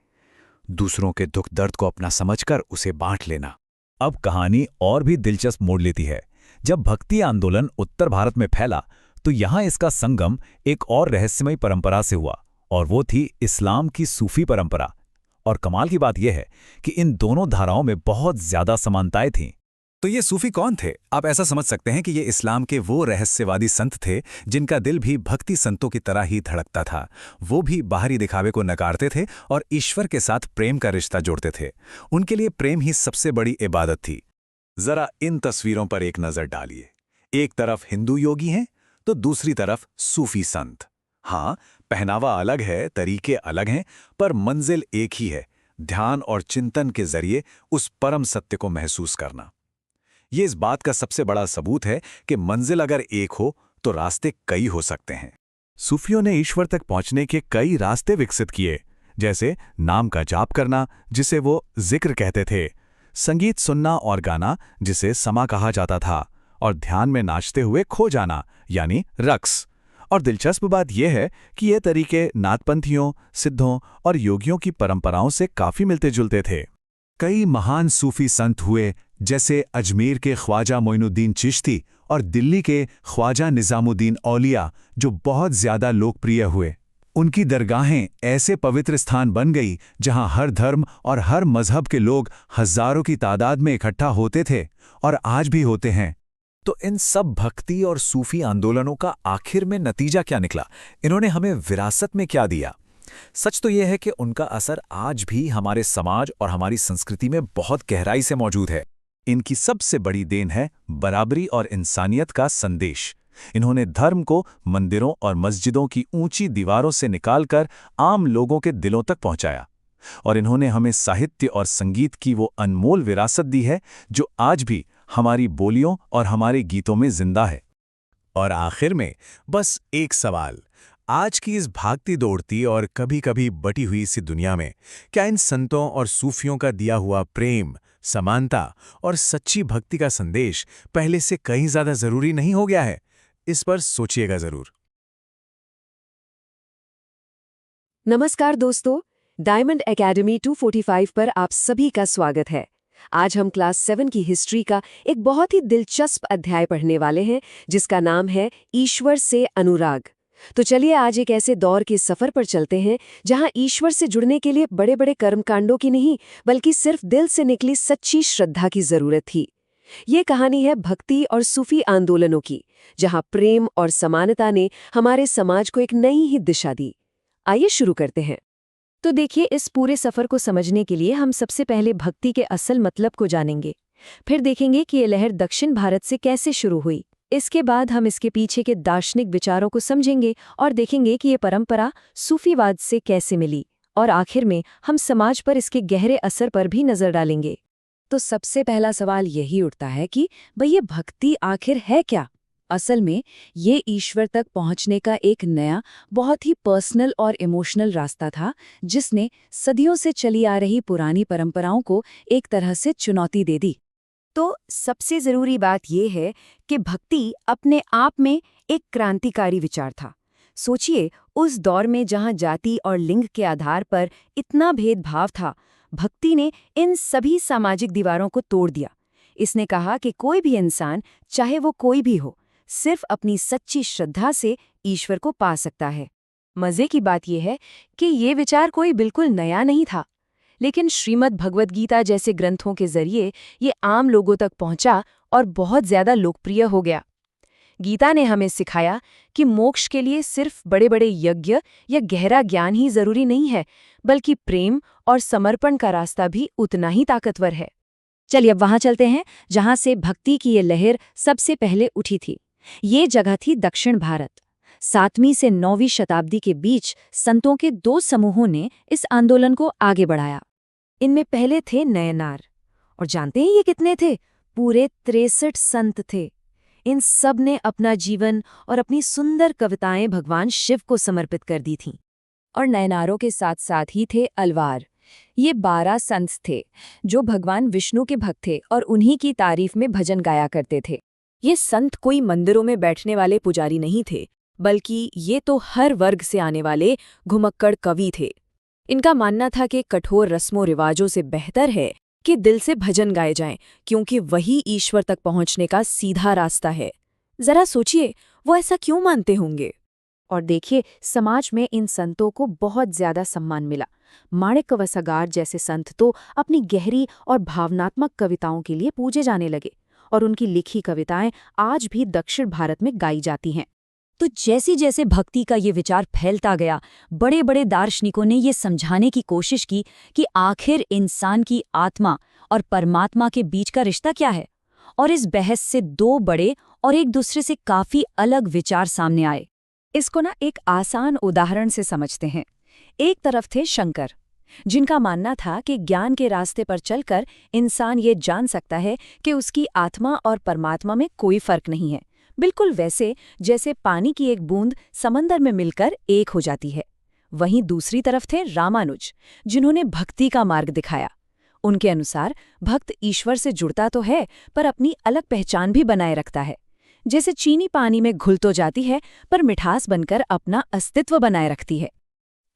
दूसरों के दुख दर्द को अपना समझकर उसे बांट लेना। अब कहानी और भी दिलचस्प मोड़ लेती है। जब भक्ति आंदोलन उत्तर भारत में फैला तो यहाँ इसका संगम एक और रहस्यमयी परंपरा से हुआ, और वो थी इस्लाम की सूफी परंपरा। और कमाल की बात यह है कि इन दोनों धाराओं में बहुत ज्यादा समानताएं थीं। तो ये सूफी कौन थे? आप ऐसा समझ सकते हैं कि ये इस्लाम के वो रहस्यवादी संत थे जिनका दिल भी भक्ति संतों की तरह ही धड़कता था। वो भी बाहरी दिखावे को नकारते थे और ईश्वर के साथ प्रेम का रिश्ता जोड़ते थे। उनके लिए प्रेम ही सबसे बड़ी इबादत थी। जरा इन तस्वीरों पर एक नजर डालिए। एक तरफ हिंदू योगी हैं तो दूसरी तरफ सूफी संत। हाँ, पहनावा अलग है, तरीके अलग हैं, पर मंजिल एक ही है, ध्यान और चिंतन के जरिए उस परम सत्य को महसूस करना। ये इस बात का सबसे बड़ा सबूत है कि मंजिल अगर एक हो तो रास्ते कई हो सकते हैं। सूफियों ने ईश्वर तक पहुंचने के कई रास्ते विकसित किए, जैसे नाम का जाप करना, जिसे वो जिक्र कहते थे, संगीत सुनना और गाना, जिसे समा कहा जाता था, और ध्यान में नाचते हुए खो जाना, यानी रक्स। और दिलचस्प बात यह है कि ये तरीके नाथपंथियों, सिद्धों और योगियों की परंपराओं से काफी मिलते जुलते थे। कई महान सूफी संत हुए, जैसे अजमेर के ख्वाजा मोइनुद्दीन चिश्ती और दिल्ली के ख्वाजा निजामुद्दीन औलिया, जो बहुत ज्यादा लोकप्रिय हुए। उनकी दरगाहें ऐसे पवित्र स्थान बन गई जहां हर धर्म और हर मजहब के लोग हजारों की तादाद में इकट्ठा होते थे और आज भी होते हैं। तो इन सब भक्ति और सूफी आंदोलनों का आखिर में नतीजा क्या निकला? इन्होंने हमें विरासत में क्या दिया? सच तो यह है कि उनका असर आज भी हमारे समाज और हमारी संस्कृति में बहुत गहराई से मौजूद है। इनकी सबसे बड़ी देन है बराबरी और इंसानियत का संदेश। इन्होंने धर्म को मंदिरों और मस्जिदों की ऊंची दीवारों से निकालकर आम लोगों के दिलों तक पहुंचाया। और इन्होंने हमें साहित्य और संगीत की वो अनमोल विरासत दी है जो आज भी हमारी बोलियों और हमारे गीतों में जिंदा है। और आखिर में बस एक सवाल, आज की इस भागती दौड़ती और कभी-कभी बटी हुई इसी दुनिया में क्या इन संतों और सूफियों का दिया हुआ प्रेम, समानता और सच्ची भक्ति का संदेश पहले से कहीं ज्यादा जरूरी नहीं हो गया है? इस पर सोचिएगा जरूर। नमस्कार दोस्तों, डायमंड एकेडमी 245 पर आप सभी का स्वागत है। आज हम क्लास 7 की हिस्ट्री का एक बहुत ही दिलचस्प अध्याय पढ़ने वाले हैं जिसका नाम है ईश्वर से अनुराग। तो चलिए आज एक ऐसे दौर के सफर पर चलते हैं जहां ईश्वर से जुड़ने के लिए बड़े बड़े कर्मकांडों की नहीं बल्कि सिर्फ दिल से निकली सच्ची श्रद्धा की जरूरत थी। ये कहानी है भक्ति और सूफी आंदोलनों की, जहां प्रेम और समानता ने हमारे समाज को एक नई ही दिशा दी। आइए शुरू करते हैं। तो देखिए, इस पूरे सफर को समझने के लिए हम सबसे पहले भक्ति के असल मतलब को जानेंगे। फिर देखेंगे कि ये लहर दक्षिण भारत से कैसे शुरू हुई। इसके बाद हम इसके पीछे के दार्शनिक विचारों को समझेंगे और देखेंगे कि ये परंपरा सूफीवाद से कैसे मिली। और आखिर में हम समाज पर इसके गहरे असर पर भी नजर डालेंगे। तो सबसे पहला सवाल यही उठता है कि भाई ये भक्ति आखिर है क्या? असल में ये ईश्वर तक पहुंचने का एक नया, बहुत ही पर्सनल और इमोशनल रास्ता था जिसने सदियों से चली आ रही पुरानी परंपराओं को एक तरह से चुनौती दे दी। तो सबसे जरूरी बात यह है कि भक्ति अपने आप में एक क्रांतिकारी विचार था। सोचिए, उस दौर में जहां जाति और लिंग के आधार पर इतना भेदभाव था, भक्ति ने इन सभी सामाजिक दीवारों को तोड़ दिया। इसने कहा कि कोई भी इंसान, चाहे वो कोई भी हो, सिर्फ अपनी सच्ची श्रद्धा से ईश्वर को पा सकता है। मजे की बात यह है कि ये विचार कोई बिल्कुल नया नहीं था, लेकिन श्रीमद् भगवद गीता जैसे ग्रंथों के जरिए ये आम लोगों तक पहुंचा और बहुत ज्यादा लोकप्रिय हो गया। गीता ने हमें सिखाया कि मोक्ष के लिए सिर्फ बड़े बड़े यज्ञ या गहरा ज्ञान ही जरूरी नहीं है, बल्कि प्रेम और समर्पण का रास्ता भी उतना ही ताकतवर है। चलिए अब वहां चलते हैं जहां से भक्ति की ये लहर सबसे पहले उठी थी। ये जगह थी दक्षिण भारत। 7वीं से 9वीं शताब्दी के बीच संतों के 2 समूहों ने इस आंदोलन को आगे बढ़ाया। इनमें पहले थे नयनार, और जानते हैं ये कितने थे? पूरे 63 संत थे। इन सब ने अपना जीवन और अपनी सुंदर कविताएं भगवान शिव को समर्पित कर दी थीं। और नयनारों के साथ साथ ही थे अलवार। ये 12 संत थे जो भगवान विष्णु के भक्त थे और उन्हीं की तारीफ में भजन गाया करते थे। ये संत कोई मंदिरों में बैठने वाले पुजारी नहीं थे, बल्कि ये तो हर वर्ग से आने वाले घुमक्कड़ कवि थे। इनका मानना था कि कठोर रस्मों रिवाजों से बेहतर है कि दिल से भजन गाए जाएं, क्योंकि वही ईश्वर तक पहुंचने का सीधा रास्ता है। जरा सोचिए, वो ऐसा क्यों मानते होंगे? और देखिए, समाज में इन संतों को बहुत ज्यादा सम्मान मिला। माणिक्य वसागार जैसे संत तो अपनी गहरी और भावनात्मक कविताओं के लिए पूजे जाने लगे, और उनकी लिखी कविताएं आज भी दक्षिण भारत में गाई जाती हैं। तो जैसे जैसे भक्ति का ये विचार फैलता गया, बड़े बड़े दार्शनिकों ने ये समझाने की कोशिश की कि आखिर इंसान की आत्मा और परमात्मा के बीच का रिश्ता क्या है। और इस बहस से 2 बड़े और एक दूसरे से काफी अलग विचार सामने आए। इसको एक आसान उदाहरण से समझते हैं। एक तरफ थे शंकर, जिनका मानना था कि ज्ञान के रास्ते पर चलकर इंसान ये जान सकता है कि उसकी आत्मा और परमात्मा में कोई फर्क नहीं है, बिल्कुल वैसे जैसे पानी की एक बूंद समंदर में मिलकर एक हो जाती है। वहीं दूसरी तरफ थे रामानुज, जिन्होंने भक्ति का मार्ग दिखाया। उनके अनुसार भक्त ईश्वर से जुड़ता तो है, पर अपनी अलग पहचान भी बनाए रखता है। जैसे चीनी पानी में घुल तो जाती है, पर मिठास बनकर अपना अस्तित्व बनाए रखती है।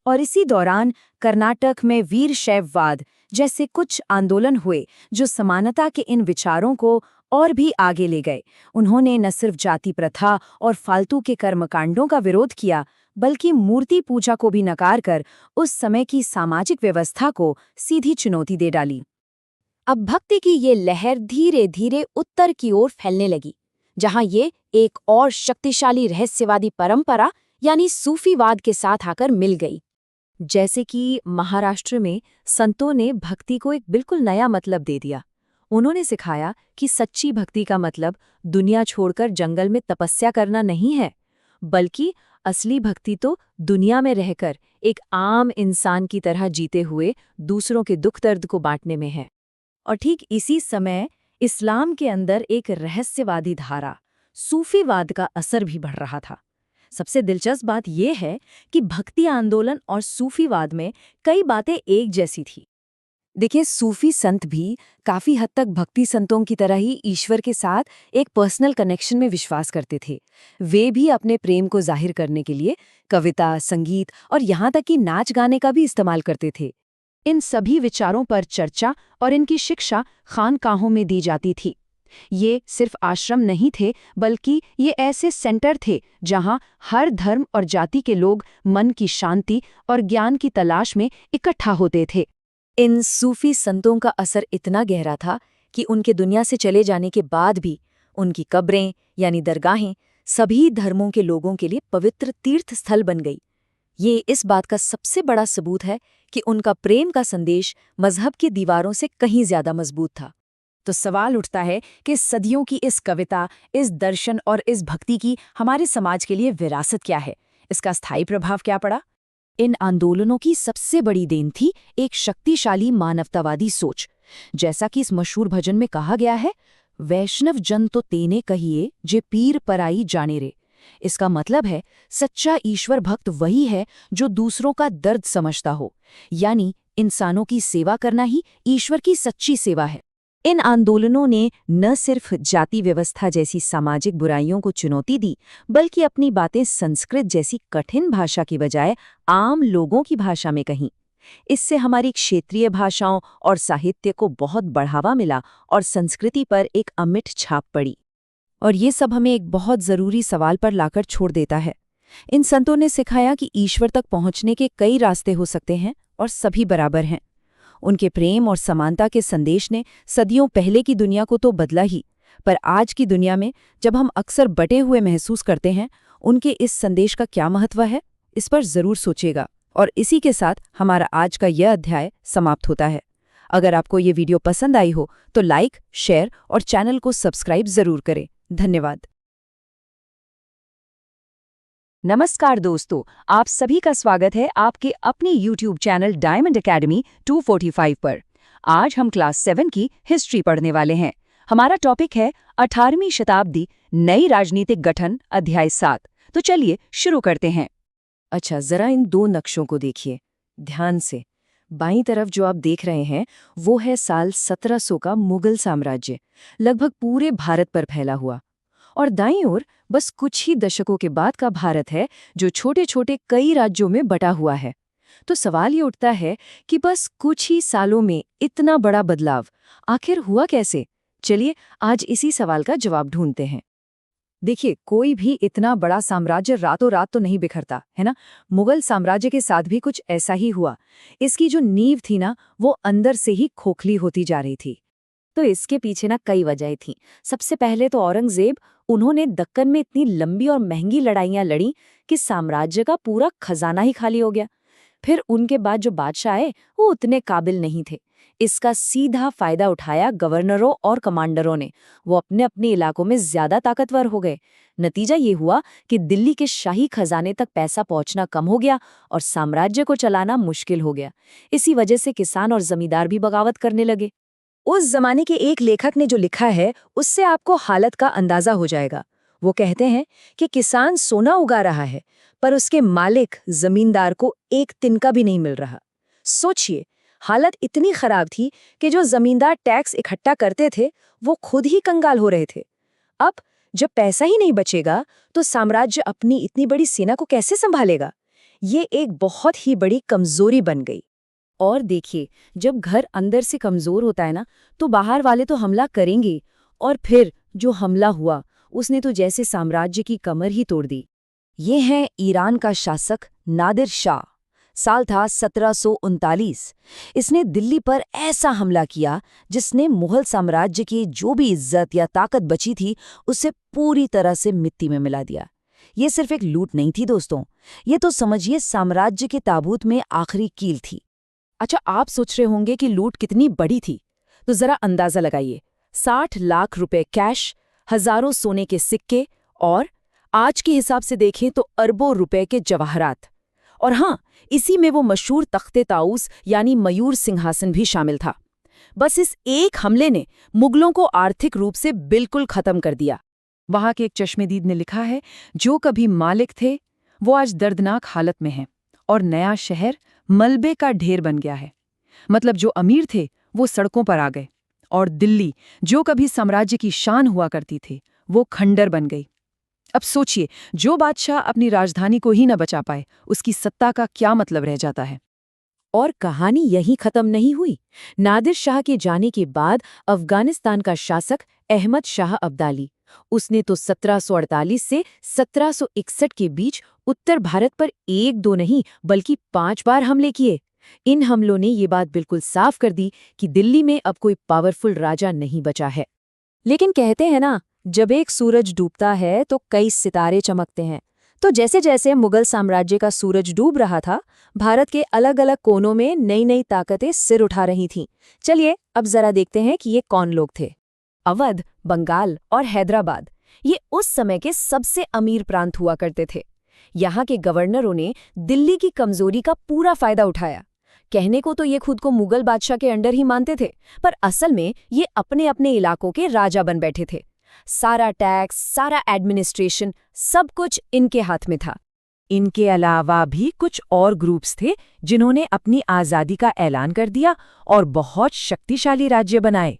और इसी दौरान कर्नाटक में वीरशैववाद जैसे कुछ आंदोलन हुए जो समानता के इन विचारों को और भी आगे ले गए। उन्होंने न सिर्फ जाति प्रथा और फालतू के कर्मकांडों का विरोध किया, बल्कि मूर्ति पूजा को भी नकार कर उस समय की सामाजिक व्यवस्था को सीधी चुनौती दे डाली। अब भक्ति की ये लहर धीरे धीरे उत्तर की ओर फैलने लगी, जहां ये एक और शक्तिशाली रहस्यवादी परंपरा यानी सूफीवाद के साथ आकर मिल गई। जैसे कि महाराष्ट्र में संतों ने भक्ति को एक बिल्कुल नया मतलब दे दिया। उन्होंने सिखाया कि सच्ची भक्ति का मतलब दुनिया छोड़कर जंगल में तपस्या करना नहीं है, बल्कि असली भक्ति तो दुनिया में रहकर एक आम इंसान की तरह जीते हुए दूसरों के दुख दर्द को बांटने में है। और ठीक इसी समय इस्लाम के अंदर एक रहस्यवादी धारा, सूफीवाद का असर भी बढ़ रहा था। सबसे दिलचस्प बात यह है कि भक्ति आंदोलन और सूफीवाद में कई बातें एक जैसी थी। देखिए, सूफी संत भी काफी हद तक भक्ति संतों की तरह ही ईश्वर के साथ एक पर्सनल कनेक्शन में विश्वास करते थे। वे भी अपने प्रेम को जाहिर करने के लिए कविता, संगीत और यहाँ तक कि नाच गाने का भी इस्तेमाल करते थे। इन सभी विचारों पर चर्चा और इनकी शिक्षा खानकाहों में दी जाती थी। ये सिर्फ आश्रम नहीं थे, बल्कि ये ऐसे सेंटर थे जहाँ हर धर्म और जाति के लोग मन की शांति और ज्ञान की तलाश में इकट्ठा होते थे। इन सूफी संतों का असर इतना गहरा था कि उनके दुनिया से चले जाने के बाद भी उनकी कब्रें यानी दरगाहें सभी धर्मों के लोगों के लिए पवित्र तीर्थ स्थल बन गई। ये इस बात का सबसे बड़ा सबूत है कि उनका प्रेम का संदेश मजहब की दीवारों से कहीं ज्यादा मजबूत था। तो सवाल उठता है कि सदियों की इस कविता, इस दर्शन और इस भक्ति की हमारे समाज के लिए विरासत क्या है? इसका स्थायी प्रभाव क्या पड़ा? इन आंदोलनों की सबसे बड़ी देन थी एक शक्तिशाली मानवतावादी सोच। जैसा कि इस मशहूर भजन में कहा गया है, वैष्णव जन तो तेने कहिए जे पीर पराई जाने रे। इसका मतलब है सच्चा ईश्वर भक्त वही है जो दूसरों का दर्द समझता हो, यानी इंसानों की सेवा करना ही ईश्वर की सच्ची सेवा है। इन आंदोलनों ने न सिर्फ जाति व्यवस्था जैसी सामाजिक बुराइयों को चुनौती दी, बल्कि अपनी बातें संस्कृत जैसी कठिन भाषा की बजाय आम लोगों की भाषा में कहीं। इससे हमारी क्षेत्रीय भाषाओं और साहित्य को बहुत बढ़ावा मिला और संस्कृति पर एक अमिट छाप पड़ी। और ये सब हमें एक बहुत ज़रूरी सवाल पर लाकर छोड़ देता है। इन संतों ने सिखाया कि ईश्वर तक पहुंचने के कई रास्ते हो सकते हैं और सभी बराबर हैं। उनके प्रेम और समानता के संदेश ने सदियों पहले की दुनिया को तो बदला ही, पर आज की दुनिया में जब हम अक्सर बटे हुए महसूस करते हैं, उनके इस संदेश का क्या महत्व है, इस पर जरूर सोचिएगा। और इसी के साथ हमारा आज का यह अध्याय समाप्त होता है। अगर आपको ये वीडियो पसंद आई हो तो लाइक, शेयर और चैनल को सब्सक्राइब जरूर करें। धन्यवाद। नमस्कार दोस्तों, आप सभी का स्वागत है आपके अपने YouTube चैनल डायमंड एकेडमी 245 पर। आज हम क्लास 7 की हिस्ट्री पढ़ने वाले हैं। हमारा टॉपिक है 18वीं शताब्दी, नई राजनीतिक गठन, अध्याय 7। तो चलिए शुरू करते हैं। अच्छा, जरा इन दो नक्शों को देखिए ध्यान से। बाईं तरफ जो आप देख रहे हैं वो है साल 1700 का मुगल साम्राज्य, लगभग पूरे भारत पर फैला हुआ। और दाईं ओर बस कुछ ही दशकों के बाद का भारत है, जो छोटे छोटे कई राज्यों में बटा हुआ है। तो सवाल ये उठता है कि बस कुछ ही सालों में इतना बड़ा बदलाव आखिर हुआ कैसे? चलिए आज इसी सवाल का जवाब ढूंढते हैं। देखिए, कोई भी इतना बड़ा साम्राज्य रातों रात तो नहीं बिखरता, है ना? मुगल साम्राज्य के साथ भी कुछ ऐसा ही हुआ। इसकी जो नींव थी ना, वो अंदर से ही खोखली होती जा रही थी। तो इसके पीछे ना कई वजहें थीं। सबसे पहले तो औरंगजेब, उन्होंने दक्कन में इतनी लंबी और महंगी लड़ाइयां लड़ी कि साम्राज्य का पूरा खजाना ही खाली हो गया। फिर उनके बाद जो बादशाह आए वो उतने काबिल नहीं थे। इसका सीधा फायदा उठाया गवर्नरों और कमांडरों ने। वो अपने अपने इलाकों में ज्यादा ताकतवर हो गए। नतीजा ये हुआ कि दिल्ली के शाही खजाने तक पैसा पहुंचना कम हो गया और साम्राज्य को चलाना मुश्किल हो गया। इसी वजह से किसान और जमींदार भी बगावत करने लगे। उस जमाने के एक लेखक ने जो लिखा है उससे आपको हालत का अंदाजा हो जाएगा। वो कहते हैं कि किसान सोना उगा रहा है, पर उसके मालिक जमींदार को एक तिनका भी नहीं मिल रहा। सोचिए, हालत इतनी खराब थी कि जो जमींदार टैक्स इकट्ठा करते थे वो खुद ही कंगाल हो रहे थे। अब जब पैसा ही नहीं बचेगा तो साम्राज्य अपनी इतनी बड़ी सेना को कैसे संभालेगा? ये एक बहुत ही बड़ी कमजोरी बन गई। और देखिए, जब घर अंदर से कमजोर होता है ना, तो बाहर वाले तो हमला करेंगे। और फिर जो हमला हुआ उसने तो जैसे साम्राज्य की कमर ही तोड़ दी। ये है ईरान का शासक नादिर शाह। साल था 1739। इसने दिल्ली पर ऐसा हमला किया जिसने मुगल साम्राज्य की जो भी इज्जत या ताकत बची थी उसे पूरी तरह से मिट्टी में मिला दिया। ये सिर्फ एक लूट नहीं थी दोस्तों, ये तो समझिए साम्राज्य के ताबूत में आखिरी कील थी। अच्छा, आप सोच रहे होंगे कि लूट कितनी बड़ी थी, तो जरा अंदाजा लगाइए। 60 लाख रुपए कैश, हजारों सोने के सिक्के और आज के हिसाब से देखें तो अरबों रुपए के जवाहरात। और हाँ, इसी में वो मशहूर तख्ते ताऊस यानी मयूर सिंहासन भी शामिल था। बस इस एक हमले ने मुगलों को आर्थिक रूप से बिल्कुल खत्म कर दिया। वहां के एक चश्मेदीद ने लिखा है, जो कभी मालिक थे वो आज दर्दनाक हालत में हैं और नया शहर मलबे का ढेर बन गया है। मतलब जो अमीर थे वो सड़कों पर आ गए और दिल्ली, जो कभी साम्राज्य की शान हुआ करती थी, वो खंडर बन गई। अब सोचिए, जो बादशाह अपनी राजधानी को ही न बचा पाए, उसकी सत्ता का क्या मतलब रह जाता है। और कहानी यहीं खत्म नहीं हुई। नादिर शाह के जाने के बाद अफगानिस्तान का शासक अहमद शाह अब्दाली, उसने तो 1748 से 1761 के बीच उत्तर भारत पर 1-2 नहीं बल्कि 5 बार हमले किए। इन हमलों ने ये बात बिल्कुल साफ कर दी कि दिल्ली में अब कोई पावरफुल राजा नहीं बचा है। लेकिन कहते हैं ना, जब एक सूरज डूबता है तो कई सितारे चमकते हैं। तो जैसे जैसे मुगल साम्राज्य का सूरज डूब रहा था, भारत के अलग अलग कोनों में नई नई ताकतें सिर उठा रही थीं। चलिए अब जरा देखते हैं कि ये कौन लोग थे। अवध, बंगाल और हैदराबाद, ये उस समय के सबसे अमीर प्रांत हुआ करते थे। यहाँ के गवर्नरों ने दिल्ली की कमजोरी का पूरा फायदा उठाया। कहने को तो ये खुद को मुगल बादशाह के अंडर ही मानते थे, पर असल में ये अपने अपने इलाकों के राजा बन बैठे थे। सारा टैक्स, सारा एडमिनिस्ट्रेशन, सब कुछ इनके हाथ में था। इनके अलावा भी कुछ और ग्रुप्स थे जिन्होंने अपनी आज़ादी का ऐलान कर दिया और बहुत शक्तिशाली राज्य बनाए।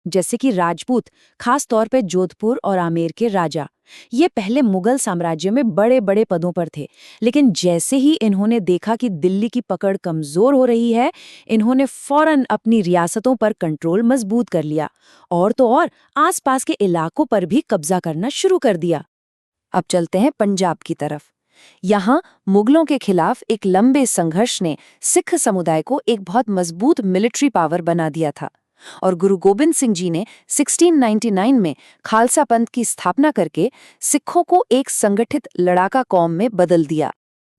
जैसे कि राजपूत, खास तौर पे जोधपुर और आमेर के राजा, ये पहले मुगल साम्राज्य में बड़े बड़े पदों पर थे, लेकिन जैसे ही इन्होंने देखा कि दिल्ली की पकड़ कमजोर हो रही है, इन्होंने फौरन अपनी रियासतों पर कंट्रोल मजबूत कर लिया और तो और आसपास के इलाकों पर भी कब्जा करना शुरू कर दिया। अब चलते हैं पंजाब की तरफ। यहाँ मुगलों के खिलाफ एक लंबे संघर्ष ने सिख समुदाय को एक बहुत मजबूत मिलिट्री पावर बना दिया था और गुरु गोबिंद सिंह जी ने 1699 में खालसा पंथ की स्थापना करके सिखों को एक संगठित लड़ाका कौम में बदल दिया।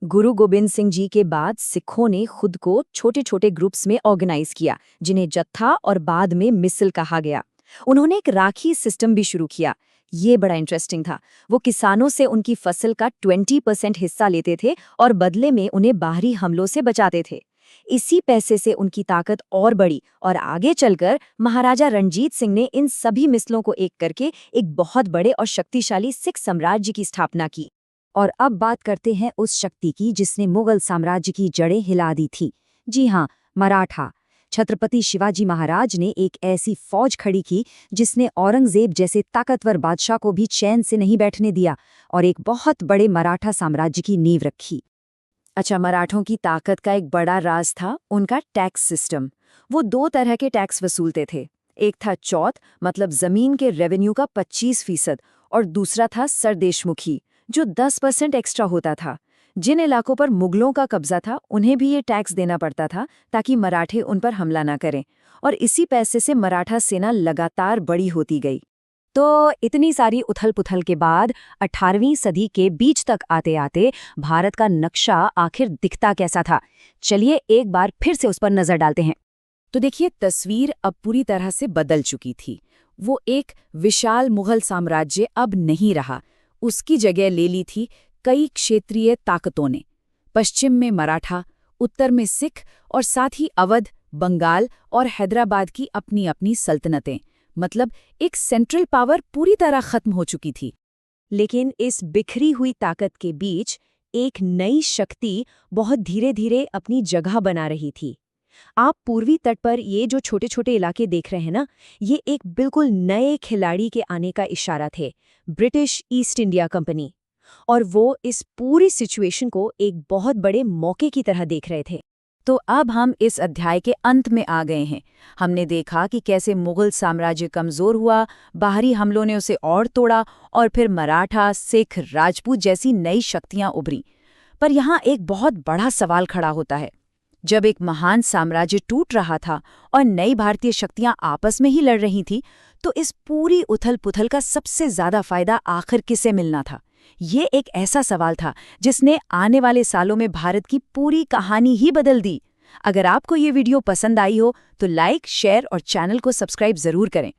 गुरु गोबिंद सिंह जी के बाद सिखों ने खुद को छोटे छोटे ग्रुप्स में ऑर्गेनाइज किया, जिन्हें जत्था और बाद में मिसल कहा गया। उन्होंने एक राखी सिस्टम भी शुरू किया। ये बड़ा इंटरेस्टिंग था। वो किसानों से उनकी फसल का 20% हिस्सा लेते थे और बदले में उन्हें बाहरी हमलों से बचाते थे। इसी पैसे से उनकी ताकत और बढ़ी और आगे चलकर महाराजा रणजीत सिंह ने इन सभी मिसलों को एक करके एक बहुत बड़े और शक्तिशाली सिख साम्राज्य की स्थापना की। और अब बात करते हैं उस शक्ति की जिसने मुगल साम्राज्य की जड़ें हिला दी थी। जी हाँ, मराठा। छत्रपति शिवाजी महाराज ने एक ऐसी फौज खड़ी की जिसने औरंगजेब जैसे ताकतवर बादशाह को भी चैन से नहीं बैठने दिया और एक बहुत बड़े मराठा साम्राज्य की नींव रखी। अच्छा, मराठों की ताकत का एक बड़ा राज था उनका टैक्स सिस्टम। वो 2 तरह के टैक्स वसूलते थे। एक था चौथ, मतलब जमीन के रेवेन्यू का 25%, और दूसरा था सरदेशमुखी, जो 10% एक्स्ट्रा होता था। जिन इलाकों पर मुगलों का कब्जा था उन्हें भी ये टैक्स देना पड़ता था ताकि मराठे उन पर हमला न करें, और इसी पैसे से मराठा सेना लगातार बड़ी होती गई। तो इतनी सारी उथल पुथल के बाद 18वीं सदी के बीच तक आते आते भारत का नक्शा आखिर दिखता कैसा था? चलिए एक बार फिर से उस पर नजर डालते हैं। तो देखिए, तस्वीर अब पूरी तरह से बदल चुकी थी। वो एक विशाल मुगल साम्राज्य अब नहीं रहा। उसकी जगह ले ली थी कई क्षेत्रीय ताकतों ने। पश्चिम में मराठा, उत्तर में सिख और साथ ही अवध, बंगाल और हैदराबाद की अपनी अपनी सल्तनतें। मतलब एक सेंट्रल पावर पूरी तरह खत्म हो चुकी थी। लेकिन इस बिखरी हुई ताकत के बीच एक नई शक्ति बहुत धीरे धीरे अपनी जगह बना रही थी। आप पूर्वी तट पर ये जो छोटे छोटे इलाके देख रहे हैं ना, ये एक बिल्कुल नए खिलाड़ी के आने का इशारा थे, ब्रिटिश ईस्ट इंडिया कंपनी। और वो इस पूरी सिचुएशन को एक बहुत बड़े मौके की तरह देख रहे थे। तो अब हम इस अध्याय के अंत में आ गए हैं। हमने देखा कि कैसे मुगल साम्राज्य कमजोर हुआ, बाहरी हमलों ने उसे और तोड़ा और फिर मराठा, सिख, राजपूत जैसी नई शक्तियां उभरी। पर यहाँ एक बहुत बड़ा सवाल खड़ा होता है। जब एक महान साम्राज्य टूट रहा था और नई भारतीय शक्तियां आपस में ही लड़ रही थी, तो इस पूरी उथल-पुथल का सबसे ज्यादा फायदा आखिर किसे मिलना था? ये एक ऐसा सवाल था जिसने आने वाले सालों में भारत की पूरी कहानी ही बदल दी। अगर आपको ये वीडियो पसंद आई हो तो लाइक, शेयर और चैनल को सब्सक्राइब जरूर करें।